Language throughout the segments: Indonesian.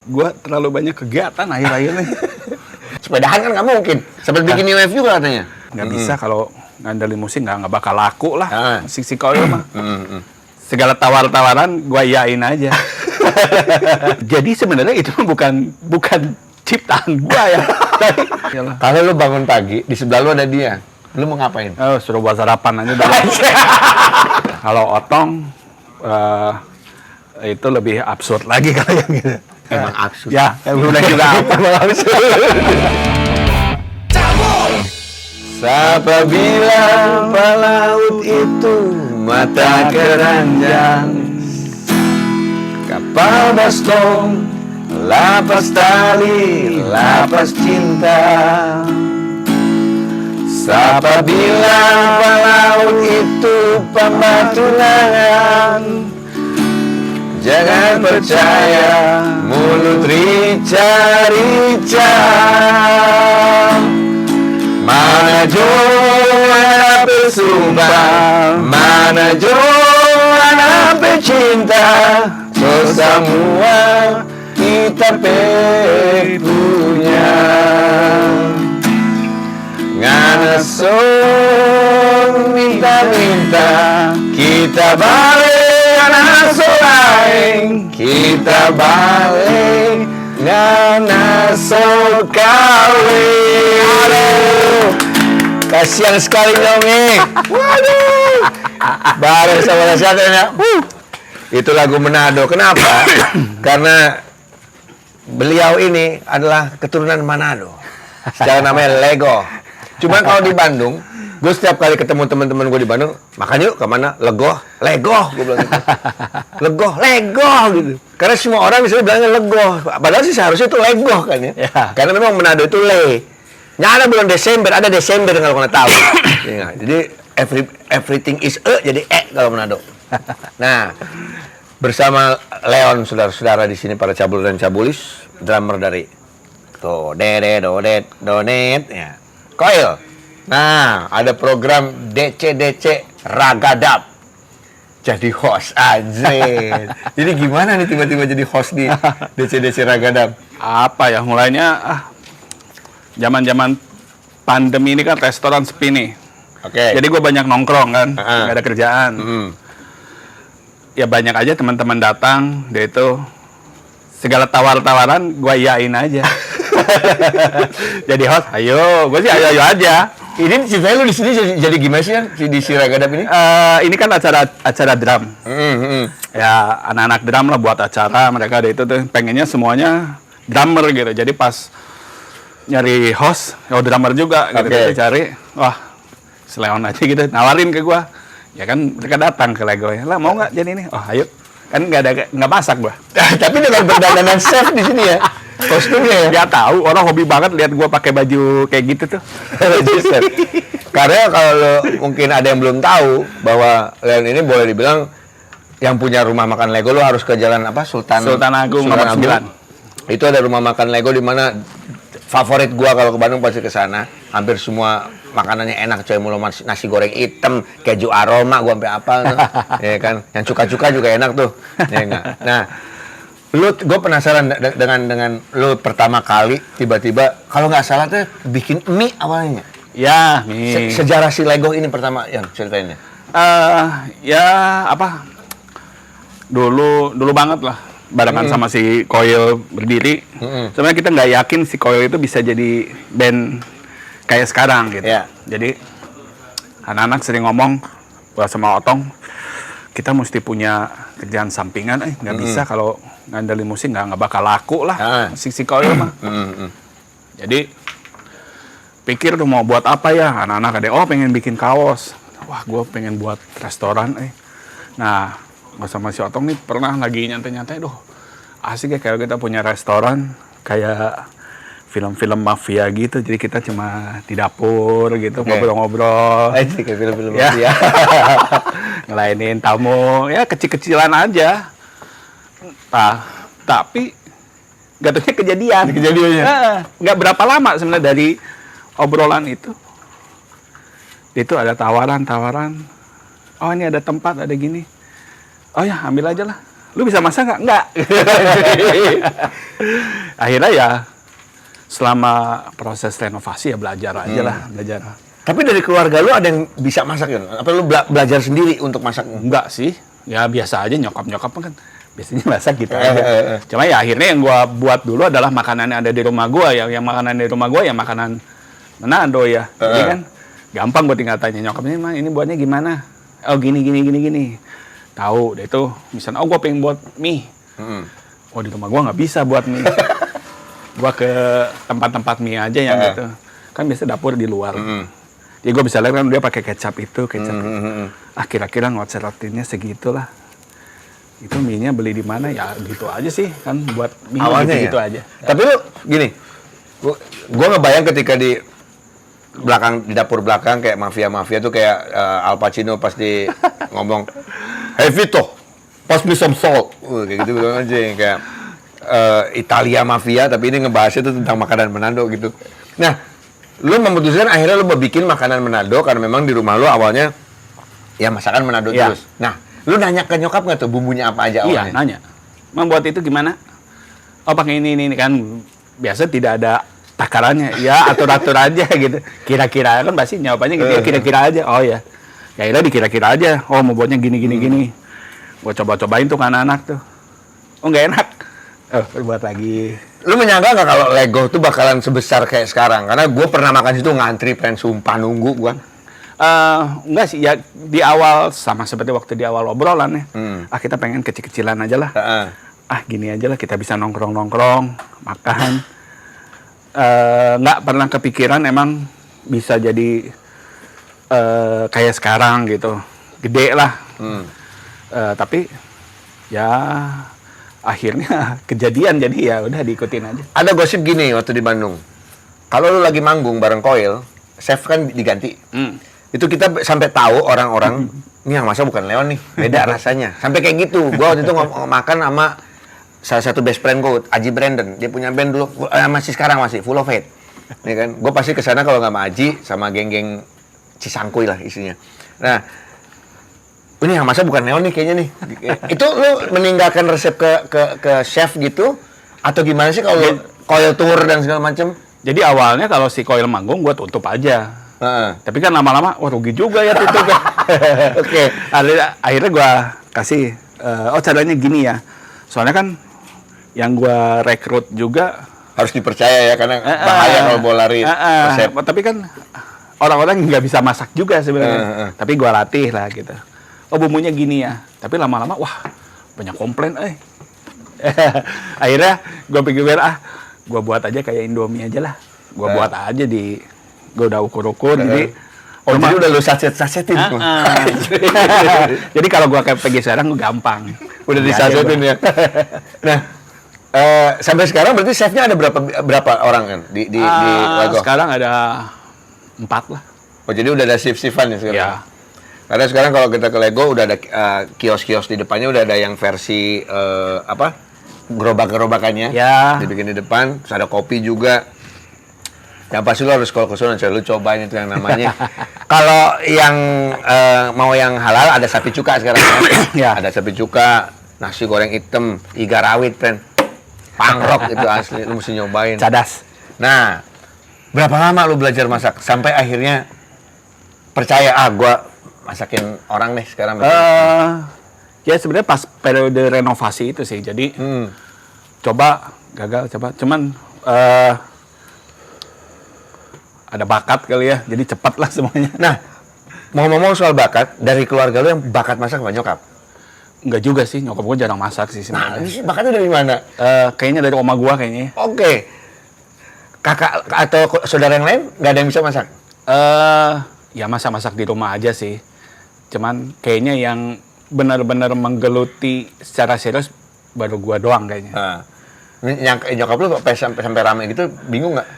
Gua terlalu banyak kegiatan akhir-akhir nih. Sepedahan kan nggak mungkin. Sampai bikin new wave juga katanya. Nggak bisa kalau ngandelin musik nggak bakal laku lah. Si Koil mah. Segala tawar-tawaran gua iyain aja. Jadi sebenarnya itu bukan ciptaan gua ya. Kalau lu bangun pagi, di sebelah lu ada dia. Lu mau ngapain? Oh, suruh buat sarapan aja udah. Kalau Otong itu lebih absurd lagi kalau yang gitu. Emang absurd. Ya, udah juga emang absurd. Siapa bilang pelaut itu mata keranjang, kapal baskom, lapas tali, lapas cinta. Siapa bilang pelaut itu pembatungan, jangan percaya mulut rica-rica. Mana Joan bersumpah, mana Joan bercinta, so semua kita punya. Ngana so minta-minta, kita balik ngana so lain, kita balik ngana so kawin. Aduh, kasihan sekali Nyomi. Waduh, bareng sama nasihatnya. Itu lagu Manado. Kenapa? Karena beliau ini adalah keturunan Manado. Secara namanya Lego. Cuman kalau di Bandung, gue setiap kali ketemu teman-teman gue di Bandung, makan yuk kemana? Legoh, gue bilang gitu. Legoh gitu. Karena semua orang misalnya bilangnya Legoh. Padahal sih seharusnya itu Legoh kan ya. Karena memang Manado itu le. Nyala bulan Desember, ada Desember kalau kalian tahu. Ya, jadi everything is jadi kalau Manado. Nah, bersama Leon, saudara-saudara di sini para cabul dan cabulis, drummer dari tuh donet ya. Koil. Nah, ada program DC Ragadap. Jadi host aja. Jadi gimana nih tiba-tiba jadi host di DC Ragadap? Apa ya, mulainya zaman-zaman pandemi ini kan restoran sepi nih. Oke. Jadi gue banyak nongkrong kan, nggak ada kerjaan. Ya banyak aja teman-teman datang, dia itu segala tawar-tawaran gue iyain aja. Jadi host, ayo, gue sih ayo aja. Ini ceritanya lu di sini jadi gimana sih di Ragadap ini? Ini kan acara drum. Ya anak-anak drum lah buat acara, mereka ada itu tuh pengennya semuanya drummer gitu. Jadi pas nyari host, drummer juga gitu. Kita cari, wah Leon aja gitu, nawarin ke gua. Ya kan mereka datang ke Lego ya, lah mau nggak jadi ini? Oh ayo, kan nggak masak gua. Tapi dengan berdandanan chef di sini ya, kostumnya ya. Dia tahu, orang hobi banget lihat gua pakai baju kayak gitu tuh. Karena kalau mungkin ada yang belum tahu bahwa Leon ini boleh dibilang yang punya rumah makan Lego, lo harus ke jalan apa? Sultan Agung nomor 9. Itu ada rumah makan Lego di mana favorit gua kalau ke Bandung pasti ke sana. Hampir semua makanannya enak, coy, mulu nasi goreng hitam, keju aroma, gua sampai apal tuh. Ya kan, yang cuka-cuka juga enak tuh. Ya enggak. Nah, gue penasaran dengan lu pertama kali tiba-tiba kalau nggak salah tuh bikin mie awalnya. Ya, mie. Sejarah si Lego ini pertama yang ceritainnya. Ya apa? Dulu banget lah. Barengan sama si Koil berdiri. Sebenarnya kita nggak yakin si Koil itu bisa jadi band kayak sekarang gitu. Yeah. Jadi anak-anak sering ngomong sama Otong, kita mesti punya kerjaan sampingan. Nggak bisa kalau ngandelin musik nggak bakal laku lah. Si Koil mah. Jadi pikir tuh mau buat apa ya anak-anak ada. Pengen bikin kaos. Wah, gue pengen buat restoran. Nah, sama si Otong nih pernah lagi nyantai-nyantai, asik ya kalau kita punya restoran kayak film-film mafia gitu. Jadi kita cuma di dapur gitu, ngobrol-ngobrol. Kayak film-film mafia. Ngelainin tamu, ya kecil-kecilan aja. Nah, tapi gak taunya kejadiannya. Nggak berapa lama sebenarnya dari obrolan itu ada tawaran. Oh, ini ada tempat, ada gini. Oh ya, ambil aja lah. lu bisa masak nggak? Nggak. Akhirnya ya selama proses renovasi ya belajar aja lah, belajar. Tapi dari keluarga lu ada yang bisa masak ya? Apa lu belajar sendiri untuk masak? Enggak sih, ya biasa aja nyokap kan biasanya masak gitu aja. Cuma ya akhirnya yang gua buat dulu adalah makanan yang ada di rumah gua, yang makanan di rumah gua ya makanan Manado ya. Jadi kan gampang buat tinggal tanya nyokapnya, "Mah, ini buatnya gimana?" "Oh, gini. Tahu deh itu, misalnya, "Oh, gua pengen buat mie." Oh, di rumah gua nggak bisa buat mie. Gua ke tempat-tempat mie aja yang gitu. Kan biasa dapur di luar. Ya gue bisa lihat kan dia pakai kecap. Kira-kira ngocelotinnya segitulah. Itu mie-nya beli di mana ya gitu aja sih kan buat mie awalnya gitu ya? aja. Tapi lu gini, gua ngebayang ketika di dapur belakang kayak mafia tuh kayak Al Pacino pas di ngomong, "Hey Vito, pass me some salt." Kayak gitu aja kayak Italia mafia, tapi ini ngebahasnya tuh tentang makanan Manado gitu. Nah, lu memutuskan akhirnya lu mau bikin makanan Manado karena memang di rumah lu awalnya ya masakan Manado terus. Nah, lu nanya ke nyokap nggak tuh bumbunya apa aja awalnya? Iya, nanya. Membuat itu gimana? Oh, pakai ini kan biasa tidak ada takarannya. Ya, atur-atur aja gitu. Kira-kira kan pasti jawabannya gitu ya, kira-kira aja. Oh ya. Ya akhirnya dikira-kira aja. Oh, mau buatnya gini. Gua coba-cobain tuh ke anak-anak tuh. Oh, nggak enak. Oh, buat lagi. Lu menyangka nggak kalau Lego tuh bakalan sebesar kayak sekarang? Karena gue pernah makan situ ngantri, sumpah nunggu gua. Enggak sih, ya di awal sama seperti waktu di awal obrolan ya. Kita pengen kecil-kecilan aja lah. Gini aja lah kita bisa nongkrong-nongkrong, makan. Nggak pernah kepikiran emang bisa jadi kayak sekarang gitu. Gede lah. Tapi ya akhirnya kejadian jadi ya udah diikutin aja. Ada gosip gini waktu di Bandung. Kalau lu lagi manggung bareng Koil, chef kan diganti. Itu kita sampai tahu orang-orang, ini yang masak bukan Leon nih, beda rasanya. Sampai kayak gitu. Gua waktu itu makan sama salah satu best friend gue, Aji Brandon. Dia punya band dulu, masih sekarang masih Full of Hate. Ya kan? Gue pasti kesana kalau nggak sama Aji, sama geng-geng Cisangkuy lah isinya. Nah, ini yang masak bukan Leon nih kayaknya nih. Itu lu meninggalkan resep ke chef gitu atau gimana sih kalau Koil tour dan segala macam? Jadi awalnya kalau si Koil manggung gue tutup aja. Tapi kan lama-lama wah rugi juga ya tutup. Oke. Akhirnya gue kasih caranya gini ya. Soalnya kan yang gue rekrut juga harus dipercaya ya karena bahaya kalau mau lari resep. Tapi kan orang-orang nggak bisa masak juga sebenarnya. Tapi gue latih lah gitu. Oh, bumbunya gini ya. Tapi lama-lama, wah, banyak komplain, Akhirnya, gue pikir, gue buat aja kayak Indomie aja lah. Gue buat aja gue udah ukur-ukur, jadi... jadi udah lu saset-sasetin? Jadi kalau gue kayak pergi sekarang, gue gampang. Udah disasetin ya? Nah, sampai sekarang berarti chefnya ada berapa orang kan di Lego? Sekarang ada 4 lah. Oh, jadi udah ada shift-shiftan ya sekarang? Ya. Karena sekarang kalau kita ke Lego udah ada kios-kios di depannya udah ada yang versi gerobak-gerobakannya dibikin di depan, terus ada kopi juga. Yang pasti lu harus kalau ke sana lu cobain itu yang namanya. Kalau yang mau yang halal ada sapi cuka sekarang ya. Ada sapi cuka, nasi goreng hitam, iga rawit, friend. Pangrok itu asli, lu mesti nyobain. Cadas. Nah, berapa lama lu belajar masak sampai akhirnya percaya gua masakin orang deh sekarang. Ya sebenarnya pas periode renovasi itu sih. Jadi coba gagal, cuman ada bakat kali ya. Jadi cepat lah semuanya. Nah, mau ngomong soal bakat, dari keluarga lu yang bakat masak nggak nyokap? Enggak juga sih, nyokap gue jarang masak sih sebenarnya. Nah, bakatnya dari mana? Kayaknya dari oma gue kayaknya. Oke. Kakak atau saudara yang lain nggak ada yang bisa masak? Ya masak di rumah aja sih. Cuman kayaknya yang benar-benar menggeluti secara serius baru gua doang kayaknya. Yang nyokap lu sampai rame gitu bingung nggak?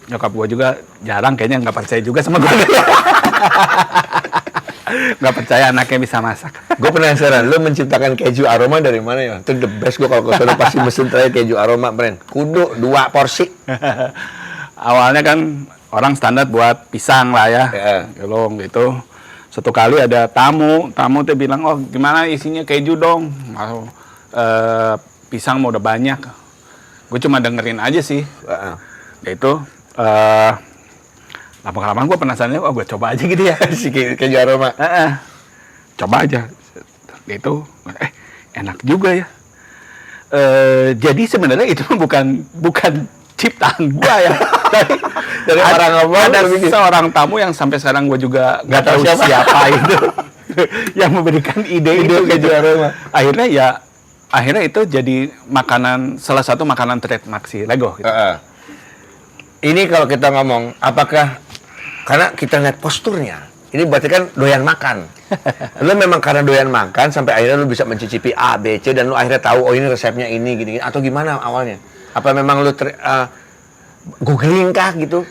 Nyokap gua juga jarang kayaknya nggak percaya juga sama gua. Nggak percaya anaknya bisa masak. Gue penasaran, lu menciptakan keju aroma dari mana ya? Itu the best gue kalau kesana pasti mesen terakhir keju aroma, brand. Kudu 2 porsi. Awalnya kan orang standar buat pisang lah ya, gelong gitu. Satu kali ada tamu tuh bilang, oh gimana isinya keju dong, mau pisang mau udah banyak. Gue cuma dengerin aja sih. Itu lama-kelamaan gue penasaran, oh gue coba aja gitu ya. Si keju aroma. Coba aja. Itu enak juga ya. Jadi sebenarnya itu bukan ciptaan gua ya. dari orang ngomong ada seorang tamu yang sampai sekarang gua juga nggak tahu siapa itu yang memberikan ide itu keju aroma. Akhirnya itu jadi salah satu makanan trademark si Lego gitu. Ini kalau kita ngomong, apakah karena kita lihat posturnya, ini berarti kan doyan makan. Lu memang karena doyan makan sampai akhirnya lu bisa mencicipi A, B, C dan lu akhirnya tahu oh ini resepnya ini gini atau gimana awalnya? Apa memang lu googling kah gitu?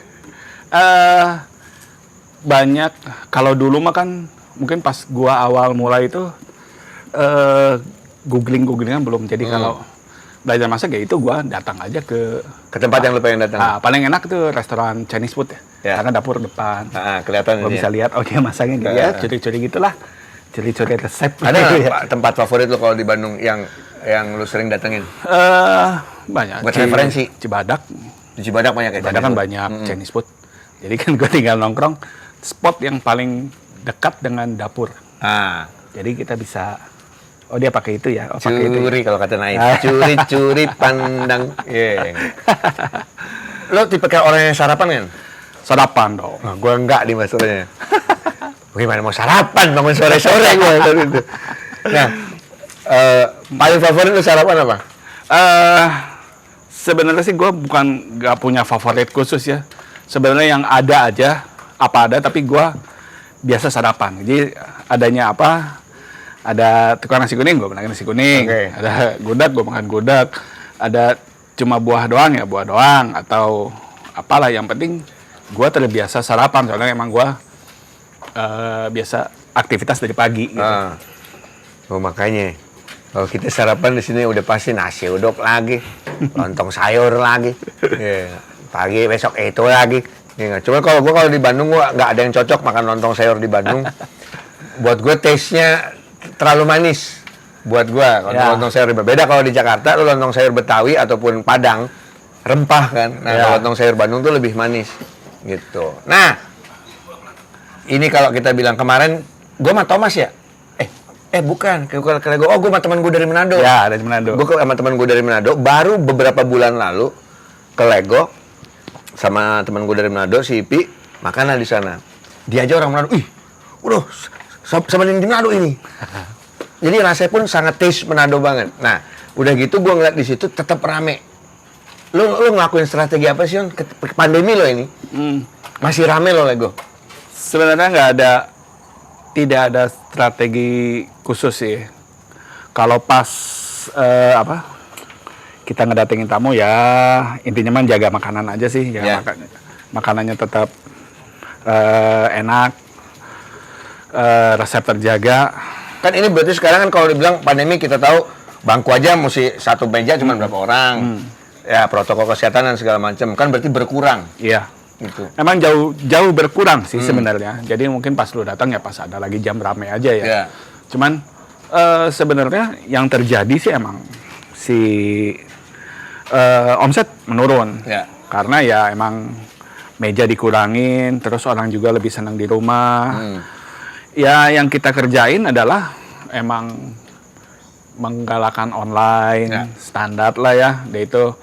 Banyak kalau dulu mah kan mungkin pas gua awal mulai itu googlingan belum. Jadi kalau belajar masak ya itu gua datang aja ke tempat yang lu pengen datang. Paling enak tuh restoran Chinese food ya. Karena dapur depan. Kelihatan gua bisa lihat oh dia masaknya gitu ya, curi-curi gitulah. Curi-curi resep. Ada tempat favorit lu kalau di Bandung yang lu sering datengin? Banyak. Buat referensi. Cibadak. Di Cibadak banyak ya? Cibadak kan banyak Chinese food. Jadi kan gue tinggal nongkrong spot yang paling dekat dengan dapur. Jadi kita bisa dia pakai itu ya. Pakai itu. Curi kalau kata Naif. Curi pandang. Lo tipe kayak orang yang sarapan kan? Sarapan dong. Gue enggak di masalahnya. Bagaimana mau sarapan bangun sore-sore gue gitu. Nah, paling favorit lu sarapan apa? Sebenarnya sih gue nggak punya favorit khusus ya. Sebenarnya yang ada aja, apa ada, tapi gue biasa sarapan. Jadi adanya apa? Ada tukang nasi kuning, gue makan nasi kuning. Ada gudeg, gue makan gudeg. Ada cuma buah doang ya, buah doang. Atau apalah, yang penting gue terbiasa sarapan. Soalnya emang gue biasa aktivitas dari pagi gitu. Oh makanya kalau kita sarapan di sini udah pasti nasi uduk lagi, lontong sayur lagi, pagi besok itu lagi. Cuma kalau di Bandung gua nggak ada yang cocok makan lontong sayur di Bandung. Buat gue taste-nya terlalu manis. Buat gua kalau lontong sayur beda kalau di Jakarta, lu lontong sayur Betawi ataupun Padang rempah kan. Nah lontong sayur Bandung tuh lebih manis gitu. Nah ini kalau kita bilang kemarin, gue sama Thomas ya? Bukan. Gue sama teman gue dari Manado. Ya, dari Manado. Gue sama teman gue dari Manado, baru beberapa bulan lalu ke Lego sama teman gue dari Manado, si Ipi, makan di sana. Dia aja orang Manado, udah sama di Manado ini. Jadi rasanya pun sangat taste Manado banget. Nah, udah gitu gue ngeliat di situ tetap rame. Lu ngelakuin strategi apa sih, On? Pandemi lo ini. Masih rame lo Lego. Sebenarnya tidak ada strategi khusus sih. Kalau pas kita ngedatengin tamu ya intinya mah jaga makanan aja sih, makanannya tetap enak, resep terjaga. Kan ini berarti sekarang kan kalau dibilang pandemi kita tahu bangku aja mesti satu meja cuma berapa orang, ya protokol kesehatan dan segala macam kan berarti berkurang. Iya. Gitu. Emang jauh berkurang sih sebenarnya. Jadi mungkin pas lu datang ya pas ada lagi jam rame aja ya. Cuman sebenarnya yang terjadi sih emang omset menurun. Karena ya emang meja dikurangin, terus orang juga lebih senang di rumah. Ya yang kita kerjain adalah emang menggalakkan online standar lah ya. Itu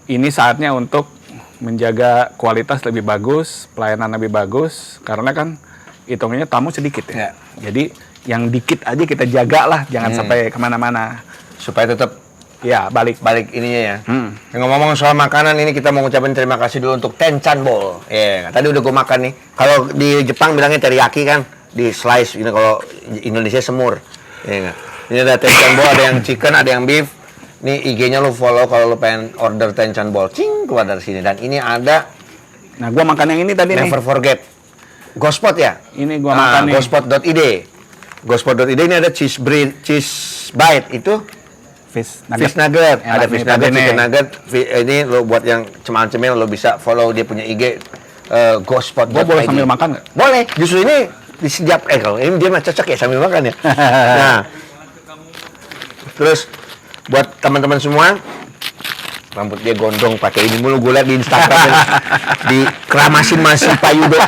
ini saatnya untuk menjaga kualitas lebih bagus, pelayanan lebih bagus, karena kan hitungannya tamu sedikit ya. Jadi yang dikit aja kita jaga lah, jangan sampai kemana-mana. Supaya tetap balik ininya ya. Ngomong-ngomong soal makanan ini kita mau ngucapin terima kasih dulu untuk Tenchanbol. Tadi udah gue makan nih. Kalau di Jepang bilangnya teriyaki kan, di slice. Ini kalau Indonesia semur. Ini ada Tenchanbol, ada yang chicken, ada yang beef. Nih IG-nya lo follow kalau lo pengen order Tenchanbol, keluar dari sini. Dan ini ada. Nah, gua makan yang ini tadi Never forget. Gospot ya? Ini gua makan nih. Gospot.id. Gospot.id ini ada cheese bite itu. Fish nugget. Ada fish nugget, chicken nugget. Ini lo buat yang cemil-cemil lo bisa follow dia punya IG. Gospot.id. Gua boleh sambil makan nggak? Boleh. Justru ini di setiap kalau ini dia mah cocok ya sambil makan ya. Nah, terus buat teman-teman semua, rambut dia gondrong pakai ini mulu, gue liat di Instagram di keramasin masih Pak Yudo.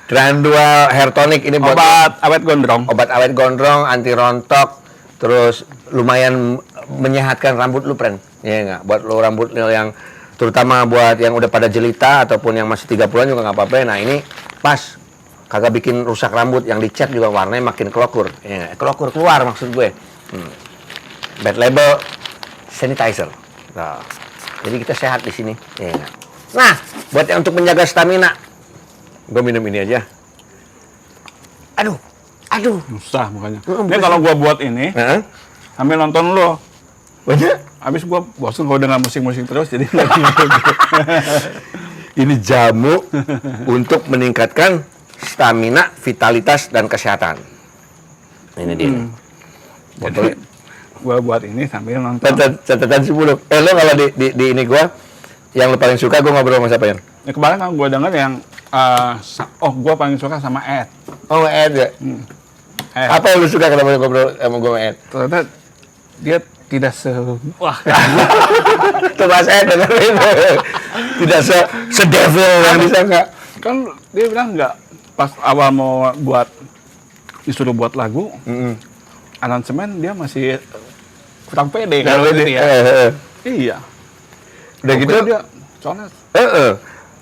Trandual hair tonic ini buat Obat awet gondrong. obat awet gondrong, anti rontok, terus lumayan menyehatkan rambut lu, Pren. Iya nggak? Buat lu rambut lu yang terutama buat yang udah pada jelita ataupun yang masih 30-an juga nggak apa-apa. Nah, ini pas kagak bikin rusak rambut, yang dicat juga warnanya makin kelokur. Iya nggak? Kelokur keluar maksud gue. Bad Label sanitizer. Nah, jadi kita sehat di sini. Iya nggak? Nah, buat yang untuk menjaga stamina, gue minum ini aja. Aduh. Susah makanya. Ini kalau gua buat ini, sambil nonton lo. Banyak? Habis gua bosan kalau dengar musik-musik terus, jadi lagi Ini jamu untuk meningkatkan stamina, vitalitas, dan kesehatan. Ini dia. Jadi gua buat ini sambil nonton. Catatan 10. Lo kalau di ini gua, yang lo paling suka gua ngobrol sama siapa, Yan? Ya, kemarin kan gua denger yang gua paling suka sama Ed. Oh, Ed ya? Ed. Apa yang lo suka kalau ngobrol sama gua sama Ed? Ternyata dia tidak wah. Tuh Mas Ed, dengerin. Tidak se-devil yang disangka. Kan dia bilang nggak, pas awal mau disuruh buat lagu, aransemen dia masih kurang pede kalau gitu ya. Iya. Udah gitu dia soalnya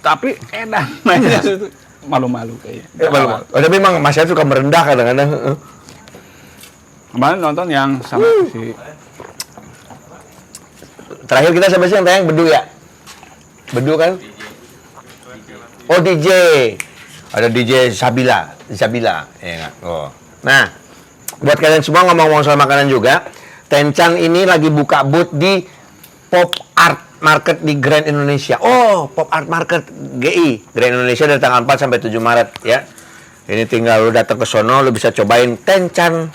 tapi edan mainnya itu malu-malu kayaknya. malu-malu. Oh, tapi memang Mas Ed suka merendah kadang-kadang. Kemarin nonton yang sama si Terakhir kita siapa sih yang tayang? Bedu ya? Bedu kan? Oh, DJ. Ada DJ Sabila. Ya enggak? Oh. Nah, buat kalian semua ngomong-ngomong soal makanan juga, Tenchan ini lagi buka booth di Pop Art Market di Grand Indonesia. Oh, Pop Art Market GI, Grand Indonesia dari tanggal 4 sampai 7 Maret ya. Ini tinggal lu datang ke sono, lu bisa cobain Tenchan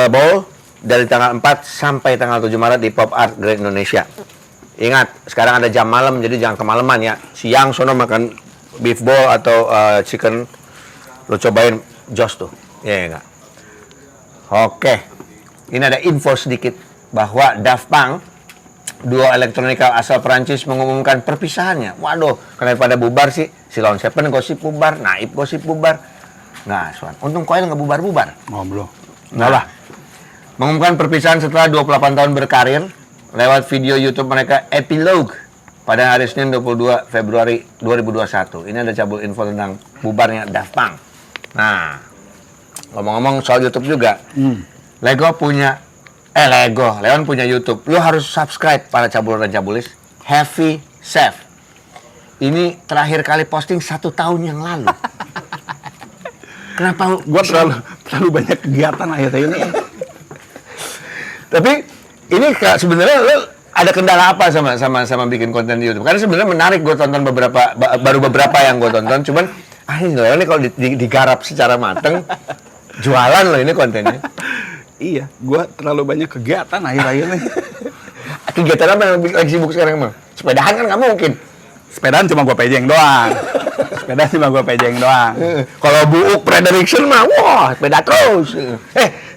Bowl dari tanggal 4 sampai tanggal 7 Maret di Pop Art Grand Indonesia. Ingat, sekarang ada jam malam, jadi jangan kemalaman ya. Siang sono makan beef bowl atau chicken, lu cobain jos tuh. Ya enggak? Oke. Ini ada info sedikit bahwa Daft Punk, duo elektronika asal Perancis, mengumumkan perpisahannya. Waduh, kenapa pada bubar sih? Si Lone Seven gosip bubar, Naib gosip bubar. Nah, untung Koil nggak bubar-bubar. oh belum. Nah lah. Mengumumkan perpisahan setelah 28 tahun berkarir lewat video YouTube mereka Epilogue pada hari Senin 22 Februari 2021. Ini ada cabul info tentang bubarnya Daft Punk. Nah, ngomong-ngomong soal YouTube juga, Leon punya YouTube. Lu harus subscribe para cabul dan cabulis. Heavy Chef. Ini terakhir kali posting 1 tahun yang lalu. Kenapa? Gua terlalu banyak kegiatan akhir-akhir ini. Tapi ini sebenarnya lo ada kendala apa sama bikin konten di YouTube? Karena sebenarnya menarik, gue tonton baru beberapa yang gue tonton. Cuman ini kalau digarap secara mateng, jualan loh ini kontennya. Iya, gua terlalu banyak kegiatan akhir-akhir ini. Kegiatan apa yang lagi sibuk sekarang emang? Sepedahan kan nggak mungkin. Sepedaan cuma gua pejeng doang. Kalau Buuk prediction mah, wah sepeda terus.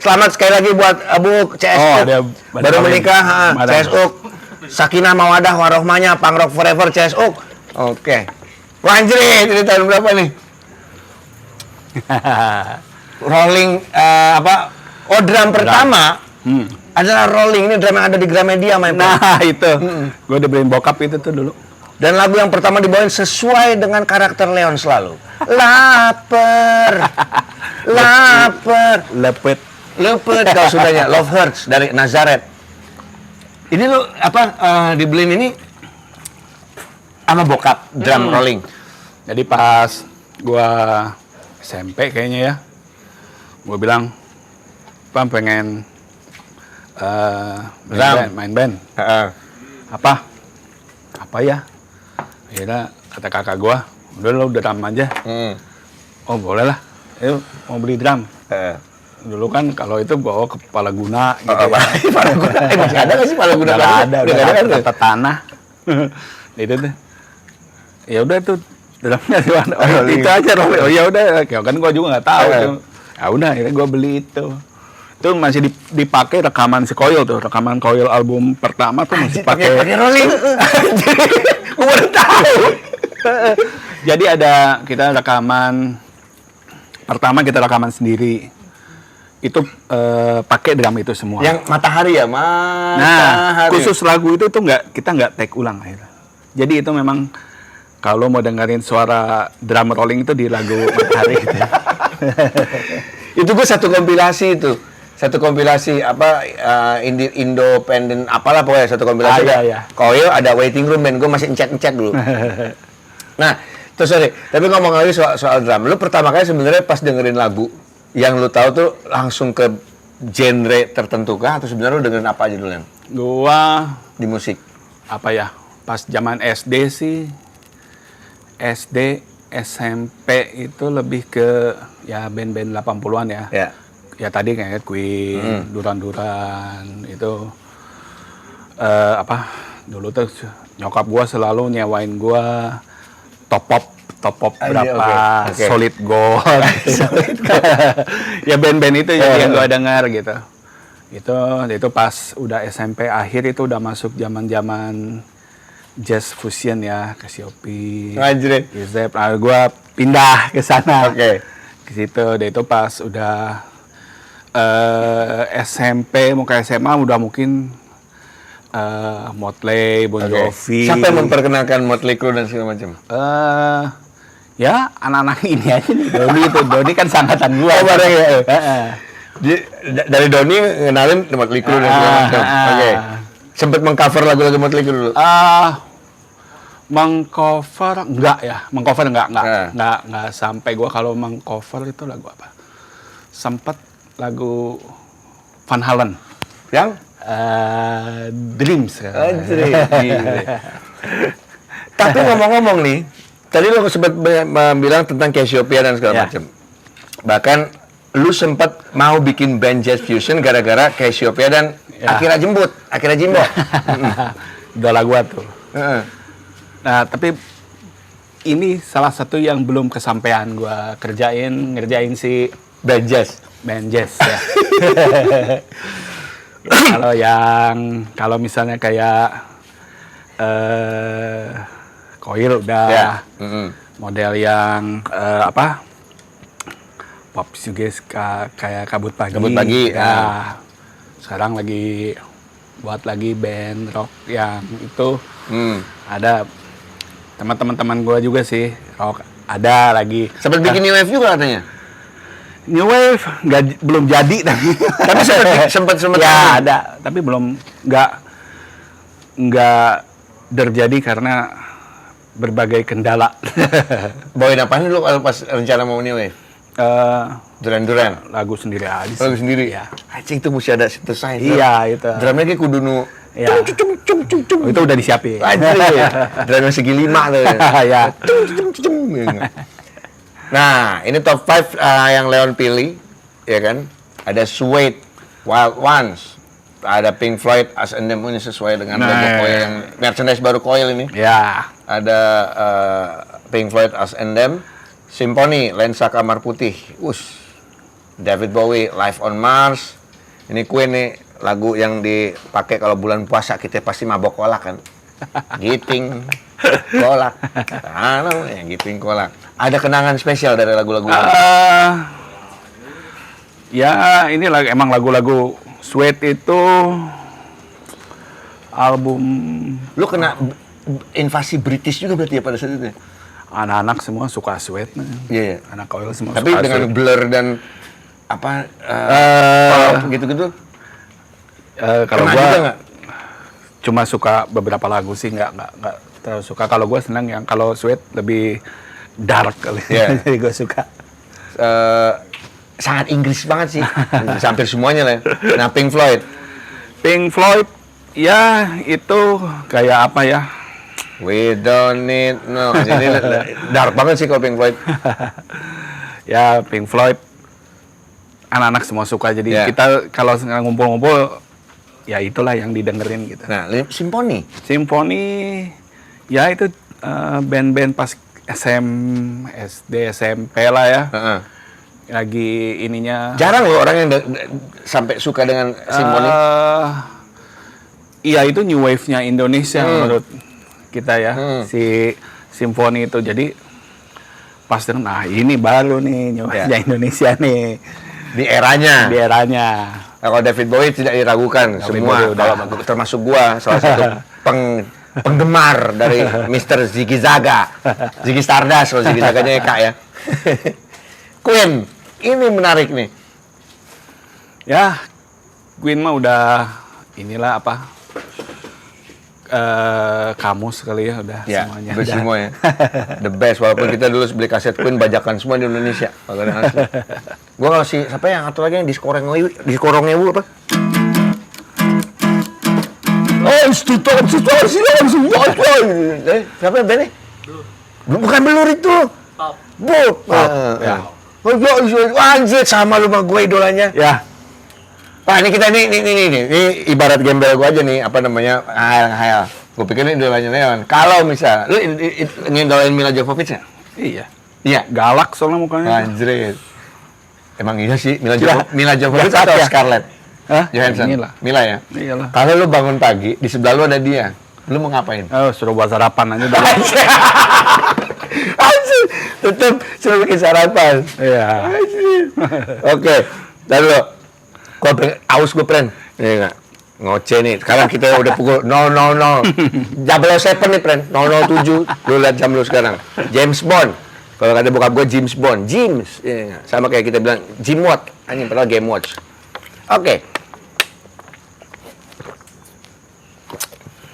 Selamat sekali lagi buat Buuk CS. Baru menikah, CS Uk. Sakinah mawadah warohmanya, Pangrok forever CS Uk. Oke. Wah anjir, ini tahun berapa nih? Rolling drum pertama adalah Rolling, ini drum yang ada di Gramedia, Nah, itu. Gue udah beliin bokap itu tuh dulu. Dan lagu yang pertama dibawain sesuai dengan karakter Leon selalu. Laper. Lepet. Kalau sudahnya Love Hurts dari Nazareth. Ini lu dibeliin ini sama bokap drum Rolling. Jadi pas gua SMP kayaknya ya, gua bilang, "Pam pengen main band." Apa ya? Akhirnya kata kakak gua, udah lo drum aja. Oh boleh lah, ayo mau beli drum. Dulu kan kalau itu bawa kepala guna gitu ya. Kepala guna. Masih ada nggak sih kepala guna? Udah ada tanah. Itu tuh. Ya udah tuh Drumnya di mana? Oh, itu aja Rolling. Oh ya udah, kan gua juga nggak tahu. Ya udah, akhirnya gua beli itu. Itu masih dipakai rekaman si Koil tuh, rekaman Koil album pertama tuh masih pakai Rolling. Gua baru tahu. Jadi kita rekaman pertama kita rekaman sendiri. Itu pakai drum itu semua. Yang Matahari ya, Nah, khusus lagu itu tuh kita nggak take ulang akhirnya. Jadi itu memang kalau mau dengerin suara drum rolling itu di lagu Matahari gitu. Itu gue satu kompilasi apa independen apalah pokoknya satu kompilasi. Iya. Koil ada Waiting Room Band, gue masih encet dulu. Nah, terus sorry, tapi ngomong lagi soal drum. Lu pertama kali sebenarnya pas dengerin lagu yang lu tahu tuh langsung ke genre tertentu kah atau sebenarnya lu dengerin apa aja dulu yang Gua di musik? apa ya? Pas zaman SD sih, SD, SMP itu lebih ke ya band-band 80-an ya. Ya. Ya tadi kayak Queen, Duran-Duran itu dulu tuh nyokap gua selalu nyewain gua top pop berapa, okay. Solid Gold. Ya band-band itu yang gua dengar gitu. Itu pas udah SMP akhir itu udah masuk zaman-zaman jazz fusion ya, Cassiopeia, Anjir. Yuzep. Nah, gua pindah ke sana. Oke. Ke situ. Itu pas udah SMP mau ke SMA udah mungkin Motley, Bon Jovi. Siapa yang memperkenalkan Motley Crue dan segala macam? Ya anak-anak ini aja nih. Doni kan sangkatan gua. Oh, bareng ya. Dari Doni ngenalin Motley Crue dan segala macam. Oke. Sempet mengcover lagu-lagu Motley Crue dulu. Mengcover enggak sampai gua kalau mengcover itu lagu apa? Sempet lagu Van Halen. Yang Dreams. Tapi ngomong-ngomong nih, tadi lo sempat bilang tentang Cassiopeia dan segala macam. Bahkan lu sempat mau bikin band jazz fusion gara-gara Cassiopeia dan Akira Jimbot. Idola gua tuh. Nah, tapi ini salah satu yang belum kesampaian gua ngerjain si Band jazz ya. Kalau misalnya kayak Koil udah model yang pop juga kayak Kabut Pagi ya. Sekarang lagi buat lagi band rock yang itu ada teman-teman gue juga sih rock ada lagi. Sempat bikin new wave juga katanya. New wave belum jadi tapi sempat ya ada tapi belum nggak terjadi karena berbagai kendala. Bawain apaan lu kalau pas rencana mau new wave? Duran-Duran lagu sendiri aja sih. Lagu sendiri ya. Anjing itu mesti ada synthesizer. Iya itu. Drumnya kayak kudu nu. Ya. Oh, itu udah disiapin. Anjing. Drumnya segi 5 tuh. Ya. Nah, ini top 5 yang Leon pilih, ya kan? Ada Suede, Wild Ones, ada Pink Floyd, Us and Them, ini sesuai dengan logo Koil yang merchandise baru Koil ini. Ya. Ada Pink Floyd, Us and Them, Symphony, Lensa Kamar Putih, David Bowie, Live on Mars. Ini Queen nih, lagu yang dipakai kalau bulan puasa kita pasti mabok kolak kan. Giting, kolak, giting kolak. Ada kenangan spesial dari lagu-lagu ini? Ya ini emang lagu-lagu Suede itu album. Lu kena invasi British juga berarti ya pada saat itu? Anak-anak semua suka Suede. Iya. Anak Koil semua tapi suka dengan Suede. Blur dan apa gitu-gitu? Kalau gua cuma suka beberapa lagu sih, nggak terlalu suka. Kalau gue senang yang kalau Suede lebih dark kali. Yeah. Jadi gue suka. Sangat Inggris banget sih. Hampir semuanya lah. Nah, Pink Floyd, ya itu kayak apa ya? We don't need no. Ini dark banget sih kalau Pink Floyd. Ya Pink Floyd, anak-anak semua suka. Jadi kita kalau ngumpul-ngumpul, ya itulah yang didengerin gitu. Nah, Symphony, ya itu band-band pas SD, SMP lah ya. Heeh. Lagi ininya. Jarang loh orang yang sampai suka dengan simfoni. Iya, itu new wave-nya Indonesia menurut kita ya. Si simfoni itu. Jadi pas nah ini baru nih new wave-nya Indonesia nih. Di eranya. Di eranya. Nah, kalau David Bowie tidak diragukan. David Semua, Bowie udah. termasuk gua, salah satu penggemar dari Mr. Ziggy Zaga. Ziggy Stardust, kalau Ziggy Zaganya Eka ya. Queen, ini menarik nih. Ya, Queen mah udah inilah apa? Kamus kali ya udah Ya, semuanya. udah semua ya. The best, walaupun kita dulu beli kaset Queen bajakan semua di Indonesia. Gua kalau siapa yang satu lagi yang diskorongnya apa? Siapa yang bandnya? Bukan Blur itu. Pop. Ya. Anjir, sama lu sama gue idolanya. Ya, Pak, ini kita ini ibarat gembel gue aja nih, apa namanya, hayal. Gue pikir ini idolanya Leon. Kalau misal, lu ngidolain Mila Jovovich nggak? iya. Iya. Galak soalnya mukanya. Anjir. Emang iya sih, Mila Ya. Jovovich Ya, atau ya. Scarlett Hah? Johansson? Inilah. Mila ya? Iyalah. Kalau lu bangun pagi, di sebelah lu ada dia, lu mau ngapain? Oh, suruh buat sarapan aja udah. Anjir, tetep suruh bikin sarapan. Iya. Anjir. Oke, dan lo, gua aus gue pren. Iya nggak? Ngoceh nih. Sekarang kita udah pukul 000. 007 nih pren. 007. Lu lihat jam lu sekarang. James Bond. Kalau kata bokap gue James Bond. James. Iya nggak? Sama kayak kita bilang Jim Watt. Anjing padahal Game Watch. Oke.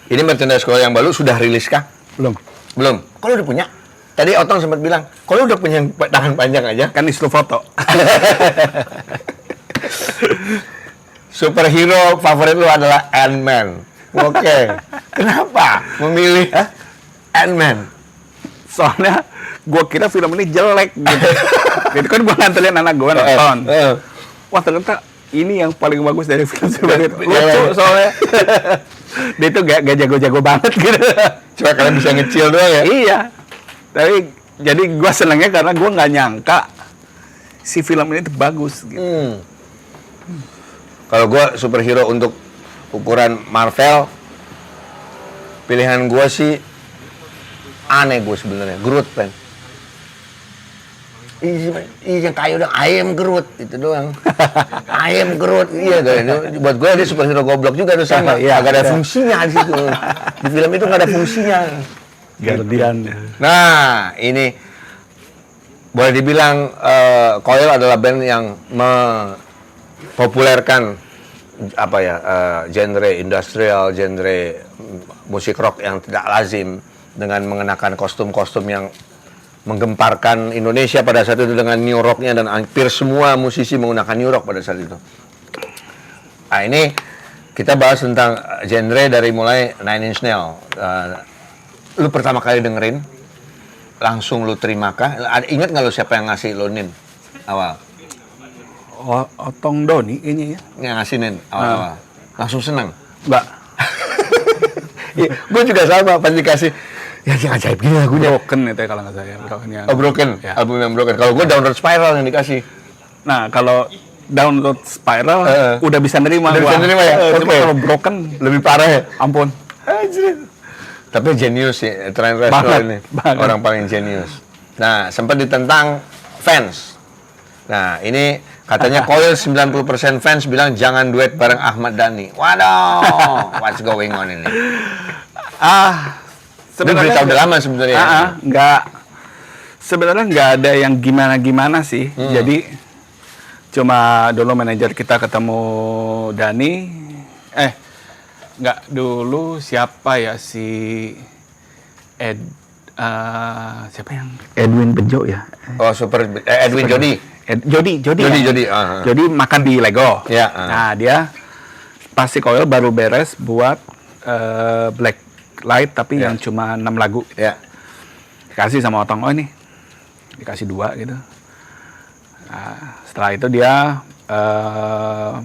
Ini merchandise kalau yang baru sudah rilis kah? Belum. Belum. Kalau udah punya? Tadi Otong sempat bilang, kalau udah punya yang tangan panjang aja. Kan disuruh foto. Superhero favorit lu adalah Ant-Man. Oke. Kenapa memilih Ant-Man? Soalnya gua kira film ini jelek gitu. Itu kan gua nganterin anak gua nonton. Wah, ternyata ini yang paling bagus dari film superhero. Lucu soalnya. Dia itu gak jago-jago banget gitu. Cuma kalian bisa ngecil doang ya? Iya. Tapi jadi gua senengnya karena gua nggak nyangka si film ini tuh bagus gitu. Kalau gue superhero untuk ukuran Marvel, pilihan gue sih aneh gue sebenarnya. Groot, pen. Yang kayu udah I am Groot itu doang. I am Groot, iya kan. Buat gue dia superhero goblok juga tuh sama. Iya, Gak ada fungsinya di situ. Di film itu gak ada fungsinya. Guardian. Nah, ini boleh dibilang Coil adalah band yang mempopulerkan apa ya, genre industrial, genre musik rock yang tidak lazim dengan mengenakan kostum-kostum yang menggemparkan Indonesia pada saat itu dengan new rocknya, dan hampir semua musisi menggunakan new rock pada saat itu. Nah, ini kita bahas tentang genre dari mulai Nine Inch Nails. Lu pertama kali dengerin, langsung lu terima kah? Ingat nggak lu siapa yang ngasih lu Nin awal? Otong Doni kayaknya ya. Yang ngasih Nin awal-awal. Langsung senang? Mbak. Ya, gue juga sama, pas dikasih, ya jangan ajaib gini lagunya. Broken itu ya kalau nggak saya. Broken yang. Oh, Broken, Ya. album yang Broken. Kalau gue Downward Spiral yang dikasih. Nah, kalau Download Spiral udah bisa nerima. Udah bisa nerima ya? Cuma Oke. kalau Broken, Lebih parah ya? ampun. Anjir. Tapi genius sih, Trent Reznor Banget, ini. banget. Orang paling genius. Nah, sempat ditentang fans. Nah, ini katanya Coil 90% fans bilang jangan duet bareng Ahmad Dhani. Waduh, what's going on ini? Ini berita udah lama sebenarnya. Sebenarnya nggak ada yang gimana-gimana sih. Jadi cuma dulu manajer kita ketemu Dhani, nggak dulu siapa ya si siapa yang Edwin Bejo ya? Oh, Edwin Jody. Jody. Jody makan di Lego. Ya, Nah, dia pasti Coil baru beres buat Black Light tapi yang cuma 6 lagu. Ya. Dikasih sama Otong, oh ini dikasih 2 gitu. Nah, setelah itu dia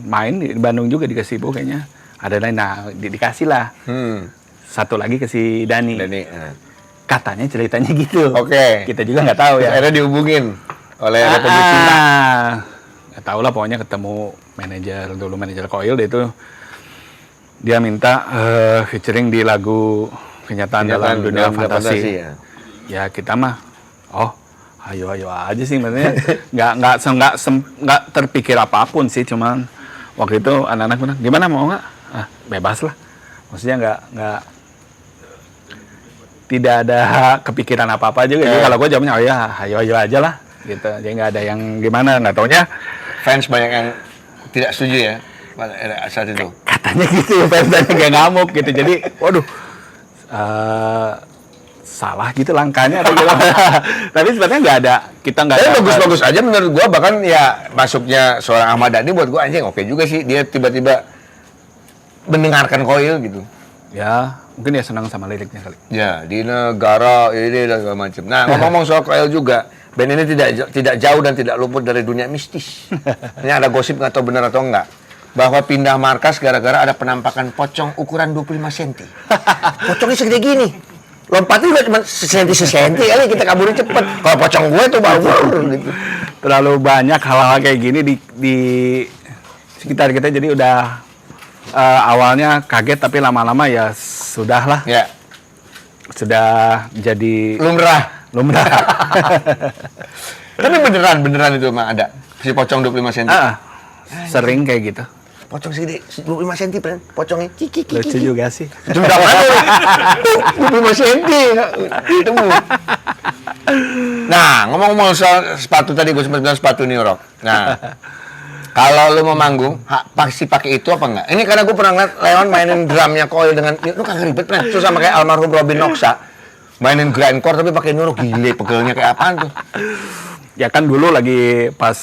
main di Bandung juga dikasih Bu kayaknya. Ada lain, nah dikasih lah. 1 lagi ke si Dhani. Katanya ceritanya gitu. Oke. Kita juga nggak tahu ya. Akhirnya dihubungin oleh Republik Cinta. Nggak tahu lah, pokoknya ketemu manajer Koil, itu dia minta featuring di lagu Kenyataan dalam Dunia Fantasi. Ya kita mah, ayo aja sih, maksudnya nggak terpikir apapun sih, cuman waktu itu anak-anak bilang, gimana mau nggak? Bebas lah, maksudnya nggak tidak ada kepikiran apa-apa juga. Jadi kalau gue jawabnya, ayo aja lah, gitu. Jadi nggak ada yang gimana, nggak taunya Fans banyak yang tidak setuju ya saat itu. katanya gitu, fans banyak yang ngamuk gitu. Jadi, waduh, salah gitu langkahnya atau gimana. Tapi sebenarnya nggak ada, kita nggak ada. Tapi bagus-bagus aja menurut gua, bahkan ya masuknya seorang Ahmad Dhani buat gua anjing oke juga sih, dia tiba-tiba mendengarkan Koil gitu. Ya, mungkin dia senang sama liriknya kali. Ya, di negara ini dan segala macam. Nah, ngomong soal Koil juga, band ini tidak jauh dan tidak luput dari dunia mistis. Ini ada gosip nggak tahu benar atau enggak, bahwa pindah markas gara-gara ada penampakan pocong ukuran 25 cm. Pocongnya segede gini. Lompatnya juga cuma sesenti kali, kita kaburin cepet. Kalau pocong gue tuh baru gitu. Terlalu banyak hal-hal kayak gini di sekitar kita, jadi udah awalnya kaget, tapi lama-lama ya sudahlah. Ya. Sudah jadi Lumrah. Tapi beneran itu emang ada si pocong 25 cm. Sering kayak gitu. Pocong segede 25 cm, pocongnya kiki. Lucu juga sih. Sudah mana? 25 cm ketemu. Nah, ngomong-ngomong soal sepatu tadi, gue sempat bilang sepatu New Rock. Nah, kalau lu mau manggung, pasti pakai itu apa enggak? Ini karena gue pernah ngeliat Leon mainin drumnya Koil dengan, lu kagak ribet kan? Terus sama kayak almarhum Robin Noxa, mainin grindcore tapi pakai New Rock, gile, pegelnya kayak apaan tuh? Ya kan dulu lagi pas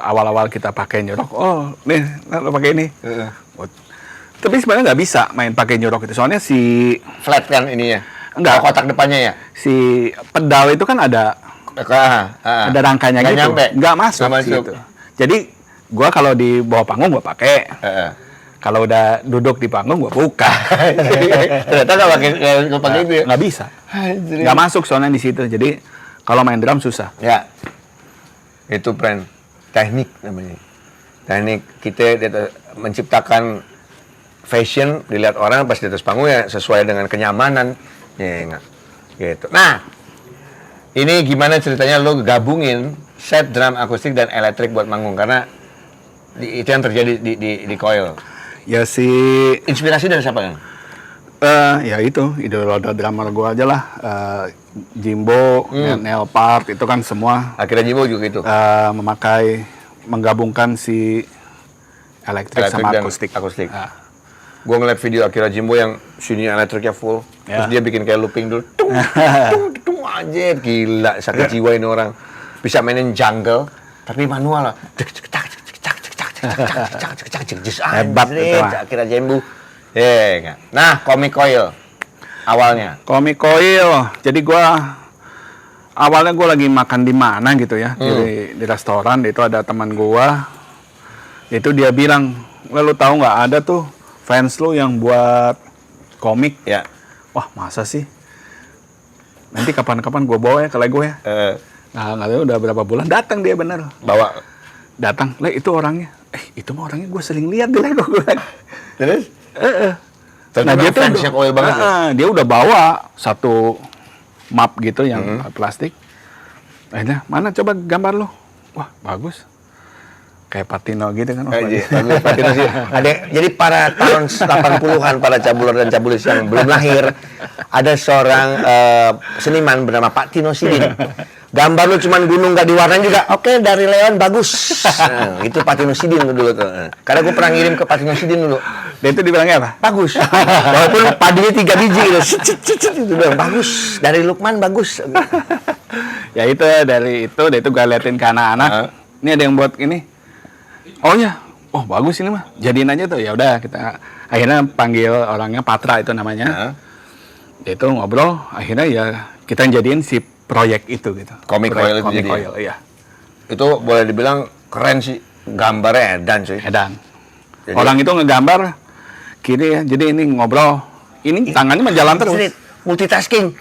awal-awal kita pakai New Rock, nih lo pakai ini. Tapi sebenarnya nggak bisa main pakai New Rock itu, soalnya si flat kan ini ya? Enggak, kotak depannya ya? Si pedal itu kan ada rangkanya gitu, nggak masuk gitu. Jadi gua kalau di bawah panggung gua pakai, kalau udah duduk di panggung gua buka. Ternyata nggak pakai itu ya? Nggak bisa, nggak masuk soalnya di situ. Jadi kalau main drum susah. Ya, itu friend, teknik namanya. Teknik kita menciptakan fashion dilihat orang pas di atas panggung ya sesuai dengan kenyamanan, ya enggak. Gitu. Nah, ini gimana ceritanya lo gabungin set drum akustik dan elektrik buat manggung, karena itu yang terjadi di Koil. Ya si inspirasi dari siapa kan? Ya itu idola drummer gua aja lah, Jimbo, Neil Peart, itu kan semua. Akhirnya Jimbo juga itu. Menggabungkan si elektrik sama akustik. Gua ngeliat video Akira Jimbo yang sini elektriknya full, terus dia bikin kayak looping dulu, tung anjir, gila, sakit jiwa ini orang. Bisa mainin jungle, tapi manual lah. Hebat itu Akira Jimbo. Nah, Komik Koil awalnya. Komik Koil, jadi awalnya gua lagi makan di mana gitu ya, di restoran, itu ada teman gua, itu dia bilang, lu tahu nggak ada tuh fans lu yang buat komik? Ya. Wah, masa sih? Nanti kapan-kapan gua bawa ya ke Lego ya. Nah, nggak tahu udah berapa bulan datang dia bener. Datang, itu orangnya. Itu mah orangnya gue sering lihat di Lego gue. Terus? Nah, dia tuh Koil banget. Dia udah bawa satu map gitu yang plastik. Akhirnya, mana coba gambar lo? Wah, bagus. Kayak Patino gitu kan. Bagus, Patino sih. Jadi para tahun 80-an, para cabulor dan cabulis yang belum lahir, ada seorang seniman bernama Pak Tino Sidin. Gambar lu cuman gunung gak diwarnain juga, oke, dari Leon bagus. Nah, itu Pak Tino Sidin dulu tuh. Karena gue pernah ngirim ke Pak Tino Sidin dulu. Dan itu dibilangnya apa? Bagus. Walaupun padinya 3 biji gitu. Itu bilang bagus. Dari Lukman bagus. Ya itu dari itu gue liatin ke anak-anak. Ini ada yang buat ini. Oh ya, bagus ini mah. Jadiin aja tuh. Ya udah, kita akhirnya panggil orangnya, Patra itu namanya. Itu ngobrol, akhirnya ya kita jadiin si proyek itu gitu. Komik Koil itu jadi. Iya. Itu boleh dibilang keren sih, gambarnya edan cuy. Edan. Jadi, orang itu ngegambar kiri ya. Jadi ini ngobrol. Ini tangannya menjalan terus. multitasking.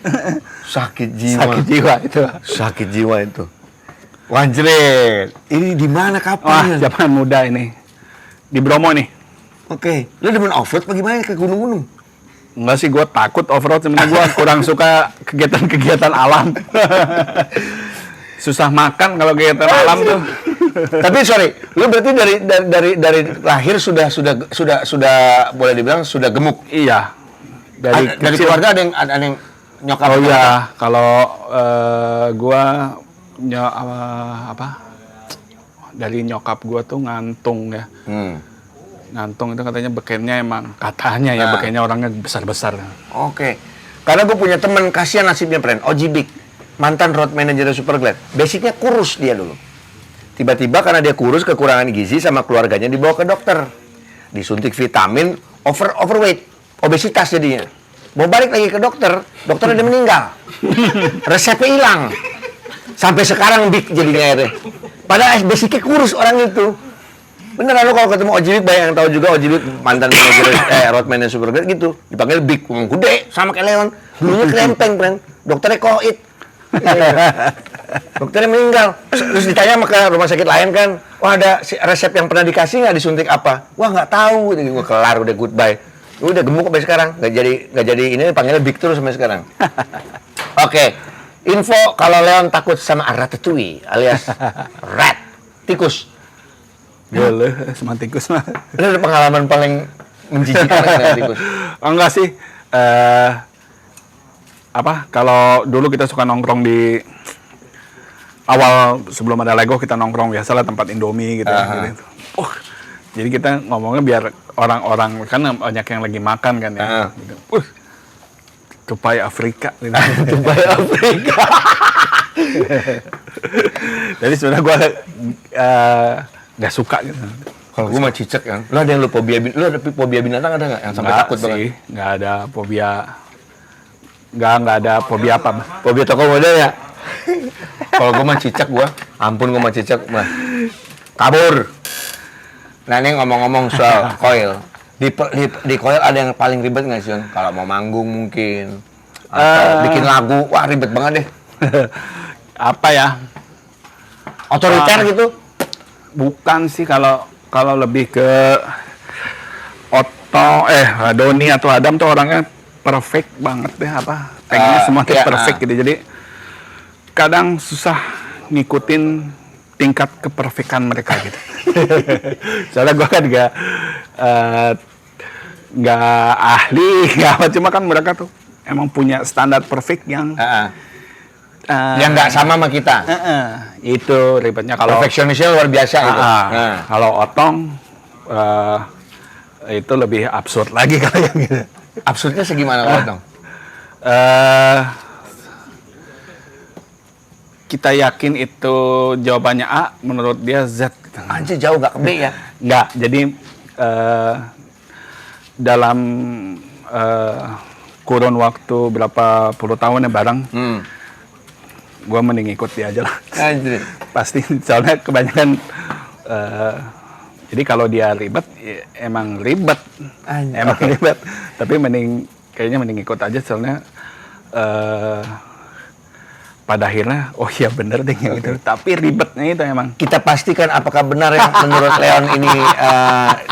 Sakit jiwa. Sakit jiwa itu. Sakit jiwa itu. Wanjret. Ini di mana Wah, kapan? zaman muda ini. Di Bromo nih. Oke. Lu demen off-road apa gimana ke gunung-gunung? Enggak sih, gue takut off-road. Sebenarnya gue kurang suka kegiatan-kegiatan alam. Susah makan kalau kegiatan alam tuh. Tapi sorry, lu berarti dari lahir sudah boleh dibilang sudah gemuk. Iya. Dari kecil. keluarga ada yang nyokap. Oh iya, kalau gua dari nyokap gua tuh ngantung ya. Ngantung itu katanya bekennya emang katanya ya bekennya orangnya besar-besar. Oke. Karena gue punya teman kasihan nasibnya friend, Ojibik, mantan road manager Superglad. Basicnya kurus dia dulu. Tiba-tiba karena dia kurus, kekurangan gizi sama keluarganya dibawa ke dokter. Disuntik vitamin, overweight, obesitas jadinya. Mau balik lagi ke dokter, dokternya udah meninggal. Resepnya hilang. Sampai sekarang big jadinya akhirnya. Padahal basicnya kurus orang itu. Beneran lo kalau ketemu Ojibik, banyak yang tahu juga Ojibik mantan manajer road manager Superglad gitu. Dipanggil big, gede sama kayak Leon. Dulunya krempeng, friend. Dokternya koit. Dokternya meninggal. Terus ditanya sama ke rumah sakit lain kan, wah ada resep yang pernah dikasih nggak, disuntik apa? Wah nggak tahu. Gue kelar, udah goodbye. Udah gemuk sampai sekarang, nggak jadi ini, panggilnya big terus sampai sekarang. Oke. Info kalau Leon takut sama ratatouille alias rat, tikus. Boleh, sama tikus mah. Ini ada pengalaman paling menjijikkan dengan tikus. Enggak sih. Kalau dulu kita suka nongkrong di awal sebelum ada Lego, kita nongkrong biasalah tempat Indomie gitu. Gitu. Jadi kita ngomongnya biar orang-orang kan banyak yang lagi makan kan ya. Gitu. Tupai Afrika gitu. Tupai Afrika. Jadi sebenarnya gue nggak suka gitu. Kalau gue mah cicak kan. Lu ada yang lu ada fobia binatang ada nggak yang sampai takut sih, banget? Nggak ada fobia. Nggak ada fobia apa. Fobia toko model ya? Kalau gue mah cicak ampun gue mah cicak mah. Kabur. Nah ini ngomong-ngomong soal coil. Di coil ada yang paling ribet nggak sih? Kalau mau manggung mungkin. Atau bikin lagu, wah ribet banget deh. Apa ya? Otoriter gitu? Bukan sih, kalau lebih ke Doni atau Adam tuh orangnya perfect banget deh, tekniknya semua tuh perfect gitu. Jadi kadang susah ngikutin tingkat keperfekan mereka gitu. Soalnya gue kan nggak ahli, cuma kan mereka tuh emang punya standar perfect yang yang nggak sama kita. Itu ribetnya. Kalau perfeksionisnya luar biasa gitu. Kalau Otong itu lebih absurd lagi kayak gitu. Absurdnya segimana kalau Otong? Kita yakin itu jawabannya A, menurut dia Z. Anjir jauh nggak ke B ya? Nggak. Jadi dalam kurun waktu berapa puluh tahun ya bareng, gue mending ikut dia aja lah. Anjir. Pasti, soalnya kebanyakan jadi kalau dia ribet, ya, emang ribet. Emang ribet. Tapi kayaknya mending ikut aja, soalnya pada akhirnya, oh iya bener deh gitu. Tapi ribetnya itu emang. Kita pastikan apakah benar yang menurut Leon ini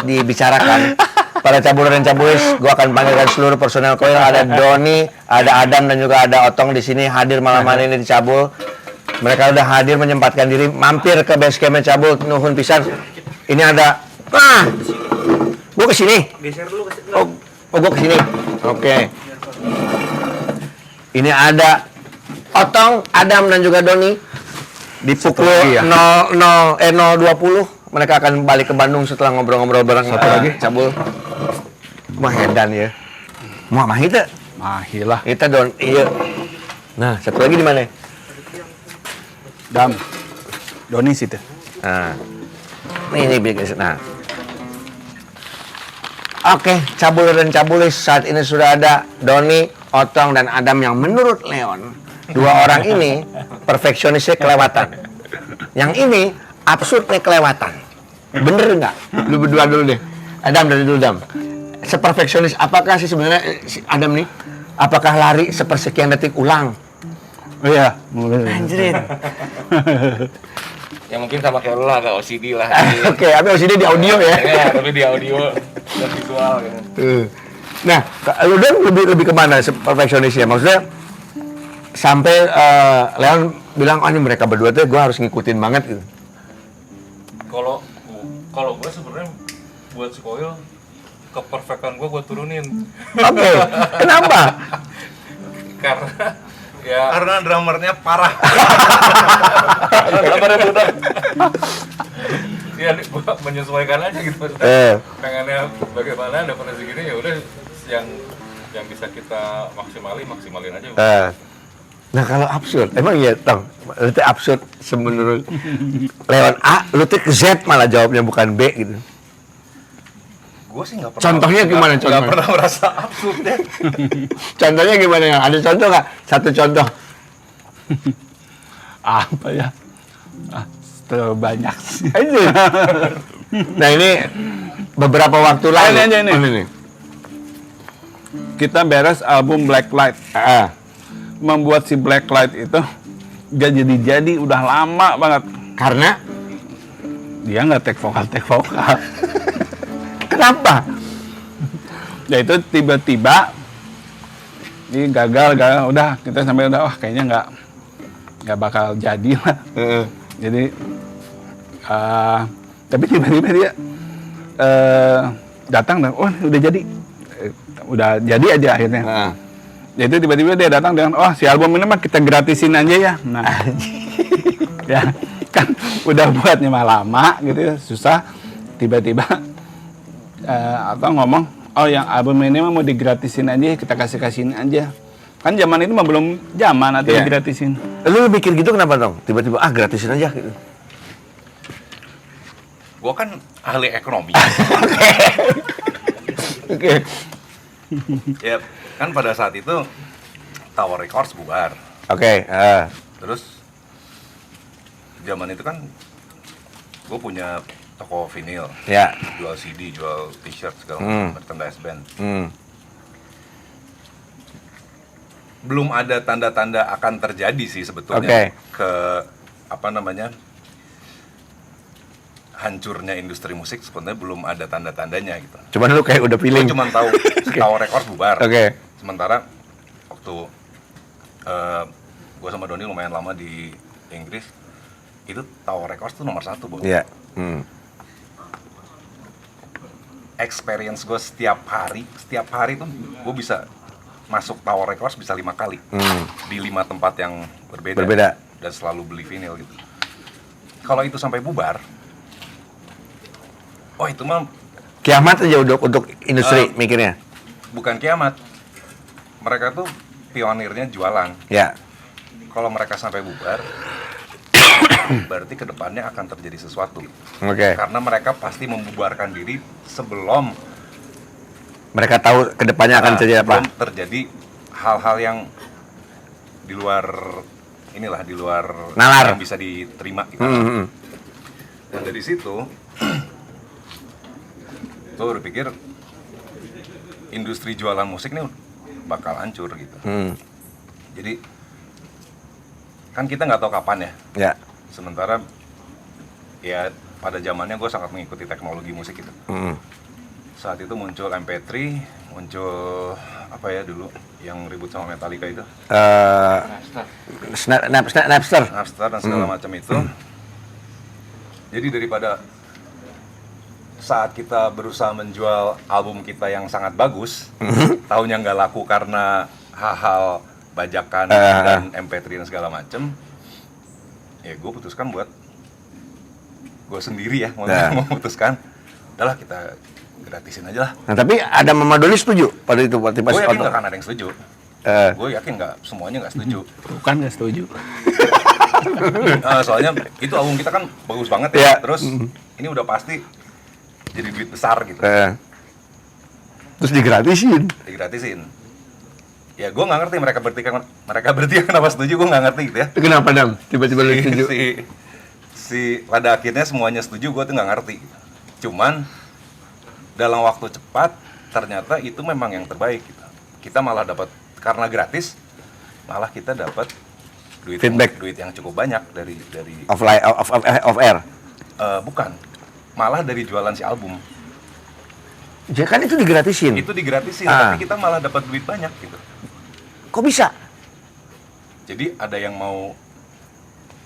dibicarakan. Para cabur dan cabulis, gue akan panggilkan seluruh personel Coil. Ada Doni, ada Adam, dan juga ada Otong di sini hadir malam hari ini di Cabul. Mereka udah hadir menyempatkan diri mampir ke base campnya Cabul. Nuhun pisan. Ini ada, gue kesini. Oh, gue kesini. Oke. Ini ada Otong, Adam, dan juga Doni. Di pukul 020 mereka akan balik ke Bandung setelah ngobrol-ngobrol bareng Cabul. Mahedan ya. Mahita. Mahilah. Kita Don. Iya. Nah, satu lagi di mana? Dam. Doni situ. Nah. Ini bikin. Nah. Oke, Cabul dan Cabulis, saat ini sudah ada Doni, Otong, dan Adam yang menurut Leon, dua orang ini perfeksionisnya kelewatan. Yang ini absurdnya kelewatan. Bener nggak? Lu berdua dulu deh. Adam dari dulu, Adam. Seperfeksionis apakah sih sebenarnya si Adam nih? Apakah lari sepersekian detik ulang? Oh iya. Anjir. Ya mungkin sama kayak lu lah, agak OCD lah. Oke, tapi OCD di audio ya. Ya, tapi di audio dan visual gitu. Nah, lu dan lebih kemana perfeksionisnya? Maksudnya sampai Leon bilang, oh ini mereka berdua tuh gue harus ngikutin banget gitu. Kalau gue sebenarnya buat si Koil, keperfekan gue turunin. Oke, kenapa? Karena drummernya parah. Drummernya budak. Ya, gue menyesuaikan aja gitu maksudnya. Pengennya bagaimana, dapetnya segini ya udah yang bisa kita maksimalin aja. Nah kalau absurd, emang iya Tong, lu tuh absurd menurut Leon A, lu tuh ke Z malah jawabnya bukan B gitu. Gue sih nggak pernah. Contohnya gimana contohnya? Nggak pernah merasa absurd ya. Contohnya gimana ya? Ada contoh nggak? Satu contoh. Apa ya? Terlalu banyak sih. Nah ini beberapa waktu lalu. Ini. Kita beres album Blacklight. Membuat si Blacklight itu gak jadi udah lama banget. Karena dia nggak take vokal. kenapa? Ya itu tiba-tiba ini gagal, udah kita sampai udah kayaknya nggak bakal jadi lah. Jadi tapi tiba-tiba dia datang dan udah jadi aja akhirnya. Jadi tiba-tiba dia datang dengan si album ini mah kita gratisin aja ya. Nah, ya kan udah buatnya mah lama gitu ya, susah. Tiba-tiba atau ngomong yang album ini mah mau digratisin aja, kita kasihin aja. Kan zaman itu mah belum zaman atau gratisin. Lu mikir gitu kenapa dong? Tiba-tiba gratisin aja gitu. Gua kan ahli ekonomi. Oke. Ya, kan pada saat itu Tower Records bubar. Oke. Terus zaman itu kan gue punya toko vinil, Ya. jual CD, jual t-shirt segala macam, merchandise band. Belum ada tanda-tanda akan terjadi sih sebetulnya hancurnya industri musik sebenarnya belum ada tanda-tandanya gitu. Cuman lu kayak udah feeling. Gue cuma tahu Tower Records bubar. Sementara waktu gue sama Doni lumayan lama di Inggris, itu Tower Records tuh nomor 1, Bro. Iya. Experience gue setiap hari tuh gue bisa masuk Tower Records bisa 5 kali di 5 tempat yang berbeda dan selalu beli vinil gitu. Kalau itu sampai bubar, itu mah kiamat aja untuk industri mikirnya. Bukan kiamat. Mereka tuh pionirnya jualan. Ya. Kalau mereka sampai bubar, berarti kedepannya akan terjadi sesuatu. Karena mereka pasti membubarkan diri sebelum mereka tahu kedepannya akan terjadi apa. Belum terjadi hal-hal yang di luar nalar yang bisa diterima gitu. Dan dari situ gue berpikir industri jualan musik nih bakal hancur gitu. Jadi kan kita nggak tahu kapan ya. Sementara ya pada zamannya gue sangat mengikuti teknologi musik itu. Saat itu muncul MP3, muncul apa ya dulu yang ribut sama Metallica itu? Napster dan segala macam itu. Jadi daripada saat kita berusaha menjual album kita yang sangat bagus, tahunnya nggak laku karena hal-hal bajakan dan MP3 dan segala macem, ya gue putuskan buat gue sendiri ya, memutuskan, udahlah kita gratisin aja lah. Nah tapi ada Mama Doni setuju pada itu? Gue yakin nggak akan ada yang setuju. Gue yakin semuanya nggak setuju. Bukan nggak setuju. Soalnya itu album kita kan bagus banget ya. Terus ini udah pasti jadi duit besar gitu. Terus digratisin. Ya gue nggak ngerti mereka bertiga kenapa setuju, gue nggak ngerti gitu ya. Kenapa Dam? Tiba-tiba lu setuju? Pada akhirnya semuanya setuju, gue tuh nggak ngerti. Cuman dalam waktu cepat ternyata itu memang yang terbaik gitu. Kita malah dapat karena gratis malah kita dapat Feedback. duit yang cukup banyak dari Off air. bukan, malah dari jualan si album. Ya kan itu digratisin. Itu digratisin, Ah. tapi kita malah dapat duit banyak gitu. Kok bisa? Jadi ada yang mau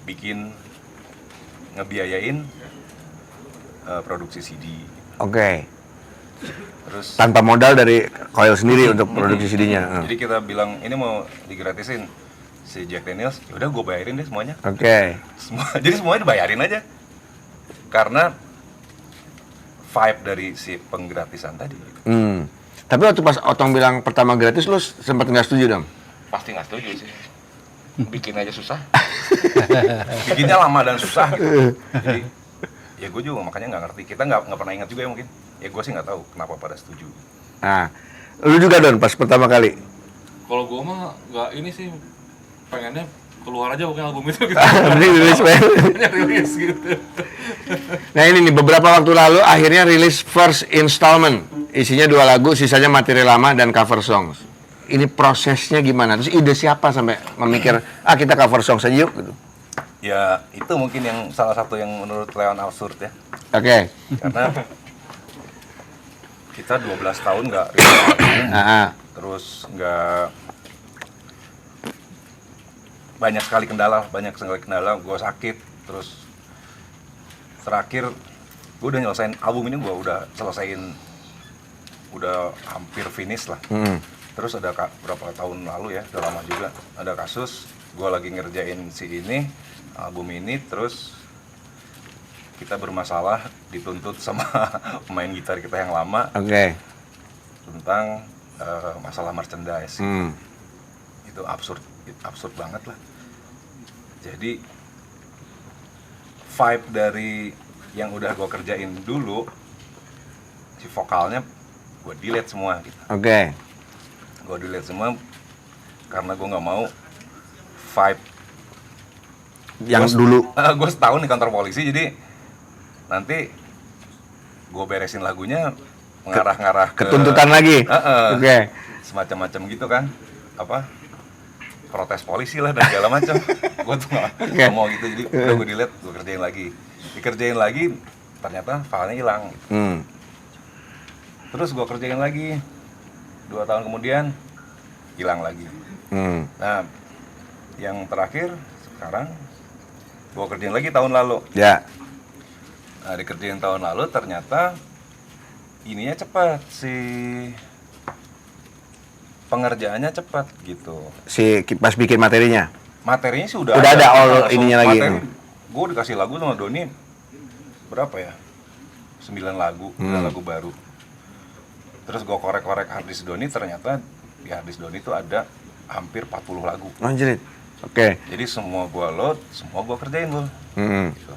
bikin ngebiayain produksi CD, Oke. terus Tanpa modal dari Coil sendiri untuk produksi CD-nya. jadi kita bilang ini mau digratisin si Jack Daniels, ya udah gue bayarin deh semuanya. Oke. Jadi semuanya dibayarin aja karena vibe dari si penggratisan tadi. Tapi waktu pas Otong bilang pertama gratis, lu sempat nggak setuju dong? Pasti nggak setuju sih, bikin aja susah. Bikinnya lama dan susah gitu. Jadi ya gue juga makanya nggak ngerti, kita nggak pernah ingat juga ya mungkin. Ya gue sih nggak tahu kenapa pada setuju. Nah, lu juga Don pas pertama kali. Kalau gue mah nggak ini sih, pengennya keluar aja bukan album itu gitu. Mending rilis, men. Pengennya rilis gitu. Nah ini nih, beberapa waktu lalu akhirnya rilis first installment. Isinya 2 lagu, sisanya materi lama dan cover songs. Ini prosesnya gimana? Terus ide siapa sampai memikir, kita cover songs aja yuk gitu. Ya itu mungkin yang salah satu yang menurut Leon absurd ya, Oke. karena kita 12 tahun nggak rilis album, terus nggak banyak sekali kendala, gue sakit, terus terakhir gue udah nyelesain album ini, gue udah selesaiin, udah hampir finish lah. Terus ada berapa tahun lalu ya, udah lama juga, ada kasus gue lagi ngerjain album ini, terus kita bermasalah, dituntut sama pemain gitar kita yang lama. Oke. Tentang masalah merchandise. Itu absurd banget lah. Jadi vibe dari yang udah gue kerjain dulu, si vokalnya gue delete semua gitu. Oke. Gue delete semua karena gue nggak mau vibe Yang dulu. gue setahun di kantor polisi, jadi nanti gue beresin lagunya mengarah-ngarah ke Ketuntutan lagi. Oke. semacam-macam gitu kan, apa, protes polisi lah dan segala macam. Gue tuh nggak mau gitu, jadi udah gue delete, gue dikerjain lagi, ternyata filenya hilang gitu. Terus gue kerjain lagi 2 tahun kemudian hilang lagi. Nah yang terakhir sekarang gue kerjain lagi tahun lalu. Ya. Nah dikerjain tahun lalu ternyata ininya cepat, si pengerjaannya cepat gitu. Si pas bikin materinya. Materinya sih udah ada all langsung ininya lagi. Gue dikasih lagu sama Doni berapa ya, 9 lagu, 9 lagu baru. Terus gue korek-korek harddisk Doni, ternyata di harddisk Doni itu ada hampir 40 lagu. Anjir. Oke. Jadi semua gue load, semua gue kerjain gue. Gitu.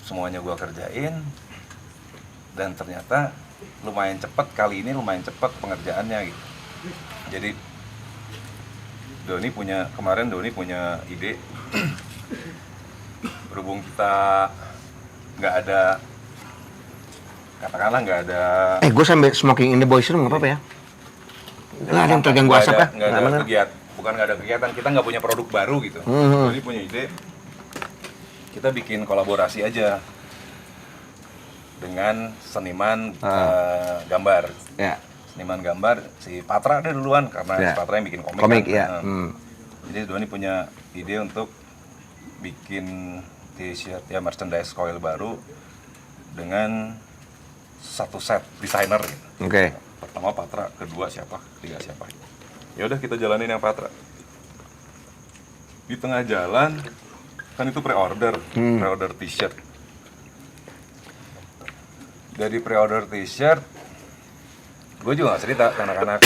Semuanya gue kerjain, dan ternyata lumayan cepat kali ini, lumayan cepat pengerjaannya gitu. Jadi kemarin Doni punya ide, berhubung kita nggak ada, katakanlah nggak ada, Gue sambil smoking in the boys room nggak apa-apa ya? Nggak ada yang terganggu asap ya? nggak ada kegiatan, bukan nggak ada kegiatan, kita nggak punya produk baru gitu. Doni punya ide, kita bikin kolaborasi aja dengan seniman gambar. Ya. Seniman gambar, si Patra deh duluan, karena si Patra yang bikin komik Komik kan. ya. Jadi Doni punya ide untuk bikin t-shirt ya, merchandise Coil baru dengan satu set desainer gitu. Oke. Pertama Patra, kedua siapa, ketiga siapa. Ya udah kita jalanin yang Patra. Di tengah jalan kan itu pre-order t-shirt. Dari pre-order t-shirt, gue juga gak cerita ke anak-anak.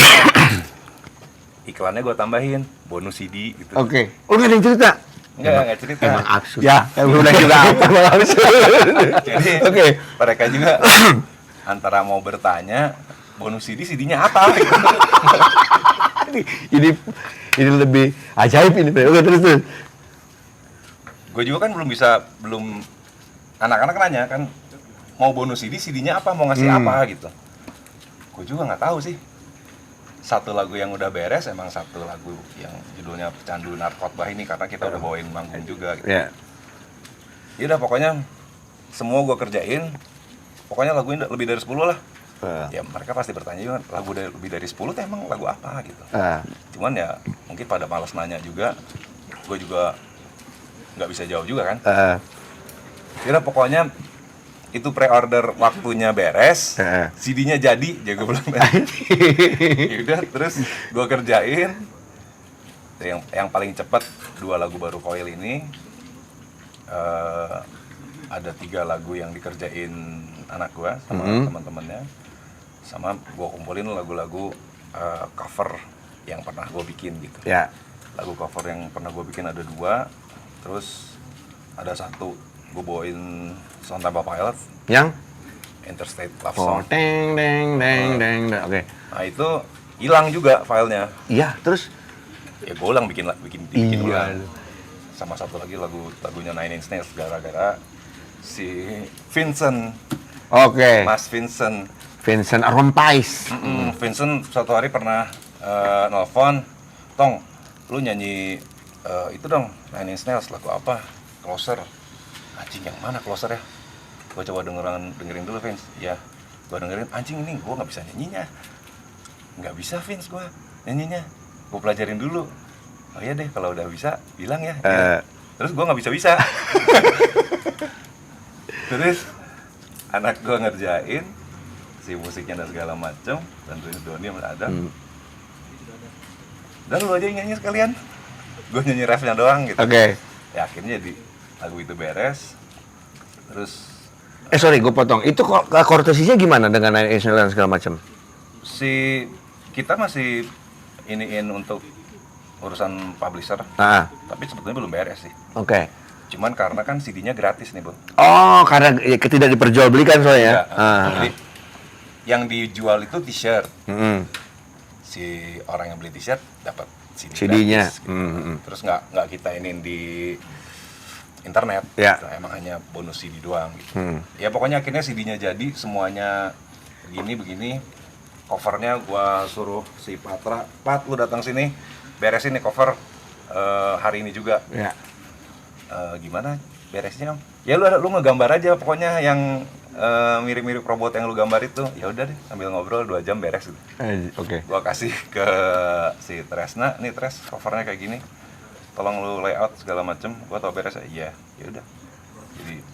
Iklannya gue tambahin bonus CD gitu. Oke. Oh, nggak ada yang cerita? Nggak cerita. Emang absurd. Ya, udah juga apa malah absurd. Jadi Oke. mereka juga antara mau bertanya bonus CD-nya apa gitu. ini lebih ajaib ini. Oke, terus. Gue juga kan belum anak-anak nanya kan mau bonus CD-nya apa, mau ngasih apa gitu. Gue juga nggak tahu sih. satu lagu yang udah beres, emang satu lagu yang judulnya Pecandu Narkotbah ini karena kita udah bawain manggung juga gitu. Ya. Ya udah pokoknya semua gue kerjain, pokoknya lagu ini lebih dari 10 lah. Ya mereka pasti bertanya juga, lebih dari 10 tuh emang lagu apa gitu. Cuman ya mungkin pada malas nanya juga, gue juga nggak bisa jawab juga kan. Ya udah pokoknya itu pre-order waktunya beres, CD-nya jadi, jago belum. Ya udah terus gue kerjain. Yang paling cepat 2 lagu baru Koil ini, ada 3 lagu yang dikerjain anak gue sama teman-temannya, sama gue kumpulin lagu-lagu cover yang pernah gue bikin gitu. Ya. Lagu cover yang pernah gue bikin ada 2, terus ada 1 gue bawain Stone Temple Pilots Yang? Interstate Love Oh, Song. deng deng deng deng deng. Oke. Nah itu hilang juga filenya. Iya, terus Ya gue ulang bikin Iya. ulang. Sama satu lagi lagunya Nine Inch Nails gara-gara si Vincent, oke. Mas Vincent. Vincent Rompais. Vincent suatu hari pernah nelfon, Tong, lu nyanyi itu dong Nine Inch Nails, lagu apa? Closer. Anjing yang mana Closer ya? Gue coba dengerin dulu Vince. Ya, gue dengerin, anjing ini gue nggak bisa nyanyinya. Nggak bisa Vince gue nyanyinya. Gue pelajarin dulu. Oh iya deh, kalau udah bisa bilang ya. Terus gue nggak bisa. Terus anak gue ngerjain si musiknya dan segala macem, bantuin Doni sama Adam. Dan lu aja yang nyanyi sekalian. Gue nyanyi refnya doang gitu. Oke. Ya akhirnya jadi lagu itu beres. Terus Sorry, gue potong. Itu kok koordinasinya gimana dengan Nine Inch Nails dan segala macam? si kita masih iniin untuk urusan publisher, tapi sebetulnya belum beres sih. Oke. Cuman karena kan CD-nya gratis nih, Bang. Oh, karena tidak diperjualbelikan soalnya. Jadi yang dijual itu t-shirt. Si orang yang beli t-shirt dapat CD-nya. gratis, gitu. Terus nggak kita iniin di internet. Ya. Gitu. Emang hanya bonus CD doang gitu. Ya pokoknya akhirnya CD-nya jadi, semuanya begini. Covernya gua suruh si Patra, Pat lu datang sini beresin nih cover hari ini juga. Ya. Gimana beresnya Om? Ya lu ngegambar aja pokoknya yang mirip-mirip robot yang lu gambar itu. Ya udah deh, sambil ngobrol 2 jam beres gitu. Oke. Gua kasih ke si Tresna, nih Tres, covernya kayak gini. Tolong lu layout segala macem, gua tau beres. Iya, ya udah. Jadi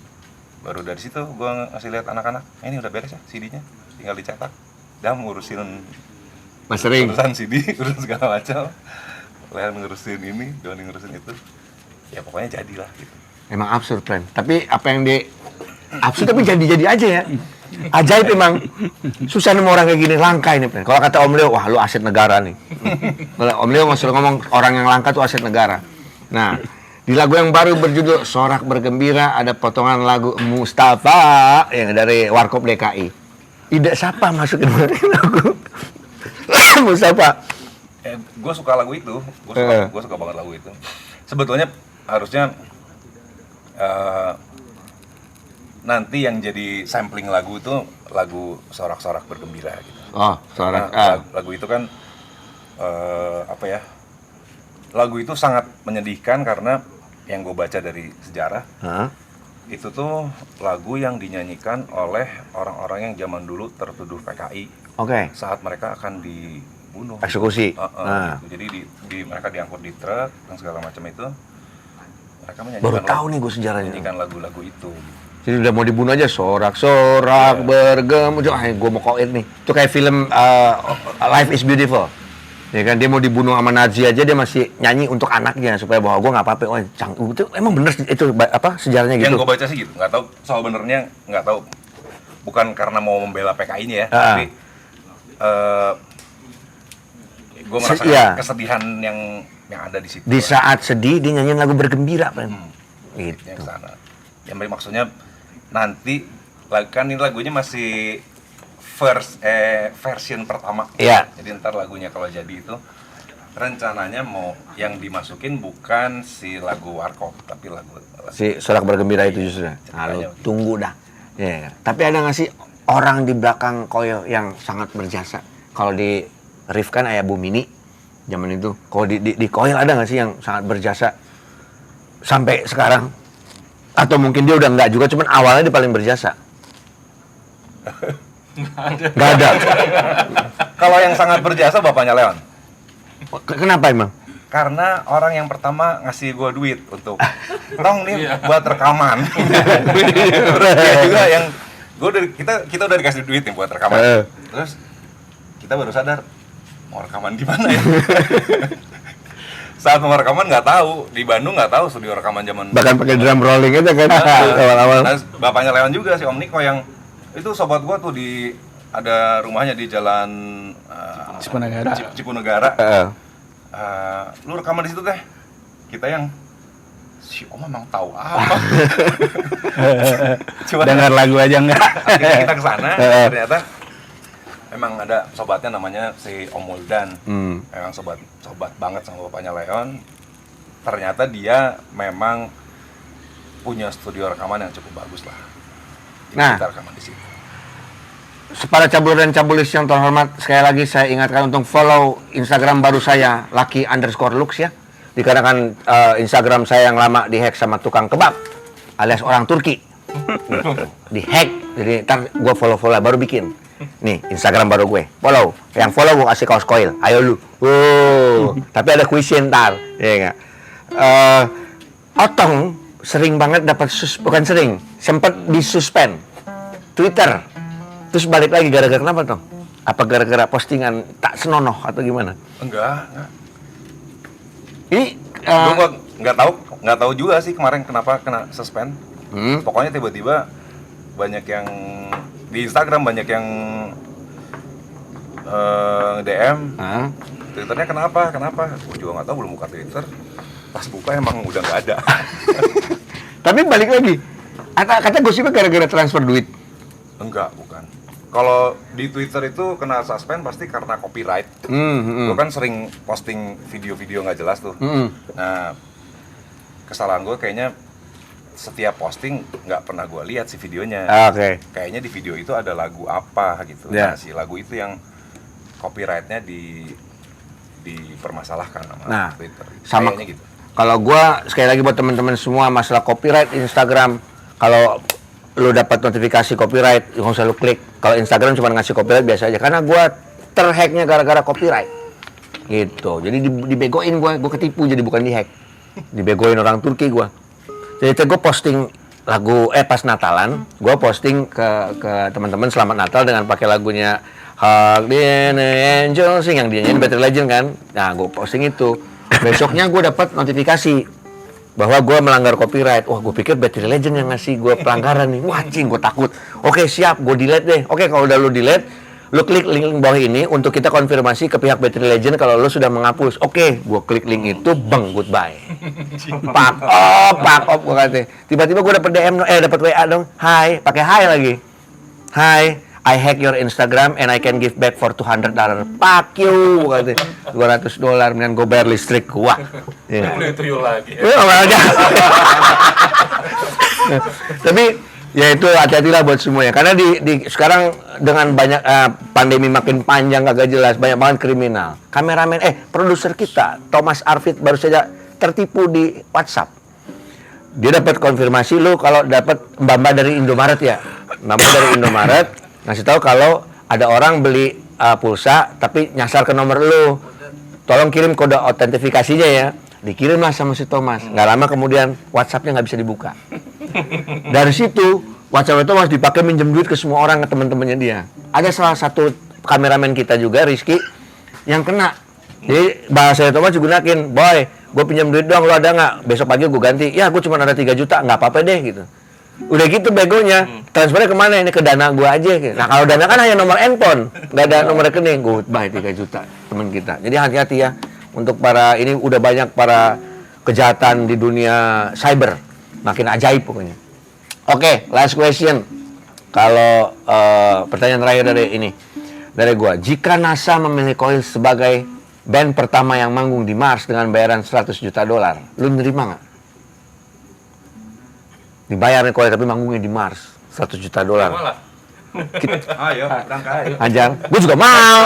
baru dari situ gua ngasih lihat anak-anak, ini udah beres ya CD-nya, tinggal dicetak. Dah ngurusin Mastering. urusan CD, urusan segala macam. Lehan ngurusin ini, Doni ngurusin itu. Ya pokoknya jadilah gitu. Emang absurd, Pren. Tapi apa yang absurd tapi jadi aja ya. Ajaib emang. Susah nemu orang kayak gini, langka ini, Pren. Kalau kata Om Leo, wah lu aset negara nih. Om Leo masih ngomong orang yang langka tuh aset negara. Nah, di lagu yang baru berjudul Sorak Bergembira ada potongan lagu Mustafa yang dari Warkop DKI. Ide siapa masukin lagu Mustafa? Gue suka lagu itu, gue suka banget lagu itu. Sebetulnya harusnya nanti yang jadi sampling lagu itu lagu Sorak-Sorak Bergembira gitu. Oh, Sorak. Lagu itu kan apa ya? Lagu itu sangat menyedihkan karena yang gue baca dari sejarah. Itu tuh lagu yang dinyanyikan oleh orang-orang yang zaman dulu tertuduh PKI. Oke. Saat mereka akan dibunuh. Eksekusi. Gitu. Jadi mereka diangkut di truk dan segala macam itu. Mereka menyanyikan Baru tahu nih gue sejarahnya. menyanyikan lagu-lagu itu. Jadi udah mau dibunuh aja sorak-sorak bergemu. Gue mau koin nih. Itu kayak film Life is Beautiful. Ya kan, dia mau dibunuh sama Nazi aja dia masih nyanyi untuk anaknya supaya bahwa gue nggak apa-apa. Oh, itu emang bener itu apa sejarahnya gitu? Yang gue baca sih gitu, nggak tahu soal benernya, nggak tahu. Bukan karena mau membela PKI-nya ya, tapi gue merasa kesedihan yang ada di situ. Di saat sedih dia nyanyiin lagu bergembira, Pren. Gitu. Yang sana. Yang maksudnya nanti kan ini lagunya masih version pertama. Iya. Jadi ntar lagunya kalau jadi itu rencananya mau yang dimasukin bukan si lagu Warkop, tapi lagu si Sorak Bergembira itu justru. Nah, lu tunggu dah. Ya, kan? Tapi ada nggak sih orang di belakang Koil yang sangat berjasa? Kalau di Rif kan ayah Bu Mini zaman itu. Kalau di Koil ada nggak sih yang sangat berjasa sampai sekarang? Atau mungkin dia udah nggak juga, cuman awalnya dia paling berjasa. Nggak ada. Kalau yang sangat berjasa bapaknya Leon. Kenapa emang? Karena orang yang pertama ngasih gue duit untuk tong nih buat rekaman. Dia juga yang kita udah dikasih duit nih buat rekaman. Terus kita baru sadar mau rekaman di mana ya. Saat mau rekaman nggak tahu, di Bandung nggak tahu studio rekaman zaman. Bahkan pakai drum rolling aja kan awal-awal. Nah, bapaknya Leon juga si Om Niko yang itu sobat gua tuh ada rumahnya di jalan Cipunagara. Cipunagara. Lu rekaman di situ teh. Kita yang si Om emang tahu apa. Cuma Dengar lagu aja enggak? akhirnya kita kesana, ternyata emang ada sobatnya namanya si Om Muldan. Emang sobat banget sama bapaknya Leon. Ternyata dia memang punya studio rekaman yang cukup bagus lah. Jadi Nah, kita rekaman di situ. para cabul dan cabulis yang terhormat, sekali lagi saya ingatkan untuk follow Instagram baru saya, Lucky_Lux ya. Dikarenakan Instagram saya yang lama dihack sama tukang kebab alias orang Turki. Dihack, jadi ntar gue follow baru bikin. Nih Instagram baru gue, follow. Yang follow gue kasih kaos Koil, ayo lu. Tapi ada kuisin ntar, ya nggak? Otong sering banget dapat bukan sering, sempat disuspend Twitter. Terus balik lagi gara-gara kenapa dong? Apa gara-gara postingan tak senonoh atau gimana? Enggak. Ini Gue nggak tahu juga sih kemarin kenapa kena suspend. Pokoknya tiba-tiba banyak yang di Instagram banyak yang DM. Twitternya kenapa? Gue juga nggak tahu, belum buka Twitter. Pas buka emang udah nggak ada. Tapi balik lagi, kata gosipnya gara-gara transfer duit. Enggak, bukan. Kalau di Twitter itu kena suspend pasti karena copyright. Gue kan sering posting video-video nggak jelas tuh. Nah, kesalahan gue kayaknya setiap posting nggak pernah gue lihat si videonya. Kayaknya di video itu ada lagu apa gitu. Nah, si lagu itu yang copyrightnya dipermasalahkan sama Twitter. Sama kayaknya gitu. Kalau gue sekali lagi buat teman-teman semua masalah copyright Instagram, kalau lu dapat notifikasi copyright, nggak usah lu klik. Kalau Instagram cuma ngasih copyright biasa aja. Karena gue terhacknya gara-gara copyright. Gitu. Jadi dibegoin gue ketipu jadi bukan dihack. Dibegoin orang Turki gue. Jadi gue posting lagu pas Natalan, gue posting ke teman-teman selamat Natal dengan pakai lagunya Hug the Angel Sing yang dia nyanyi Battery Legend kan. Nah, gue posting itu. Besoknya gue dapat notifikasi bahwa gue melanggar copyright. Wah, gue pikir Battery Legend yang ngasih gue pelanggaran nih. Wah, cing, gue takut. Oke, siap, gue delete deh. Oke, kalau udah lu delete, lu klik link bawah ini untuk kita konfirmasi ke pihak Battery Legend kalau lu sudah menghapus. Oke, gue klik link itu, bang, goodbye. Pak op, gue kata. Tiba-tiba gue dapet DM, dapet WA dong. Hai, pakai hai lagi. Hai, I hack your Instagram and I can give back for $200. Fuck you, gue kata. $200, mendingan gue bayar listrik gua. Yeah. Udah itu yuk lagi. Tapi ya itu hati-hatilah buat semuanya. Karena di sekarang dengan banyak pandemi makin panjang kagak jelas, banyak banget kriminal. Kameramen produser kita Thomas Arvid baru saja tertipu di WhatsApp. Dia dapat konfirmasi lu kalau dapat mbak-mbak dari Indomaret ya. Mbak-mbak dari Indomaret ngasih tahu kalau ada orang beli pulsa tapi nyasar ke nomor lu. Tolong kirim kode autentifikasinya ya. Dikirimlah sama si Thomas. Nggak lama kemudian WhatsApp-nya nggak bisa dibuka. Dari situ WhatsApp itu Thomas dipakai minjem duit ke semua orang, ke teman-temannya dia. Ada salah satu kameramen kita juga, Rizky, yang kena. Jadi bahasa Thomas juga gunakin, boy, gue pinjam duit doang, lo ada nggak? Besok pagi gue ganti. Ya, gue cuma ada 3 juta, nggak apa-apa deh gitu. Udah gitu begonya, transfernya kemana? Ini ke dana gue aja. Gitu. Nah kalau dana kan hanya nomor handphone, nggak ada nomor rekening. Goodbye 3 juta teman kita. Jadi hati-hati ya untuk para ini udah banyak para kejahatan di dunia cyber, makin ajaib pokoknya. Oke, last question. Kalau pertanyaan terakhir dari gue, jika NASA memilih Koil sebagai band pertama yang manggung di Mars dengan bayaran $100 juta, lu nerima nggak? Dibayar nih Koil tapi manggungnya di Mars, $100 juta. Malah. Ayo, berangkat. Ajang. Gue juga mau.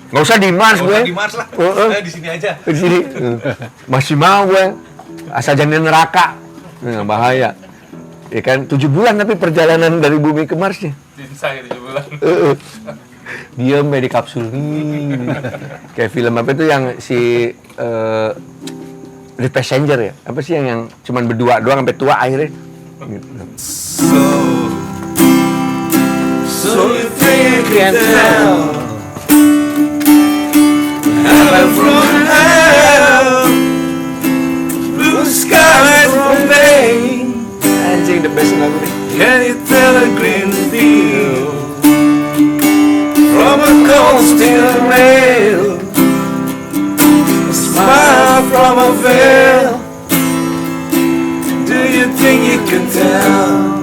Nggak usah di Mars gue. Di Mars lah. Di sini aja. Di sini. Masih mau gue. Asal jangan di neraka. Bahaya. Ya kan 7 bulan tapi perjalanan dari bumi ke Marsnya. Saya 7 bulan. Diam di kapsul. Kayak film apa itu yang si The Passenger ya? Apa sih yang cuman berdua doang sampai tua akhirnya? Gitu. So you think you can tell heaven from hell, blue skies from Maine. Anjing the best lagu nih. Can you tell a green field from a cold steel rail? A smile from a veil. Do you think you can tell?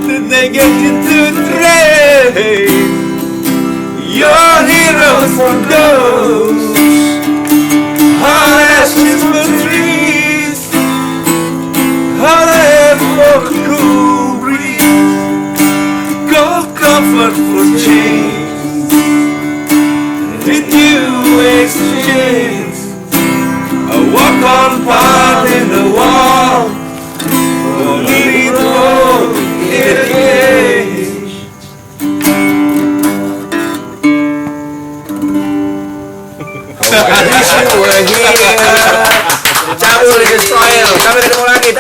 Did they get you to trade your heroes for ghosts? Hot ashes for trees, hot air for a cool breeze, gold comfort for chains. Did you exchange a walk-on part in the wall, or leave the road in a cage? Wish you were here. Cabul di Destroyer. Sampai ketemu lagi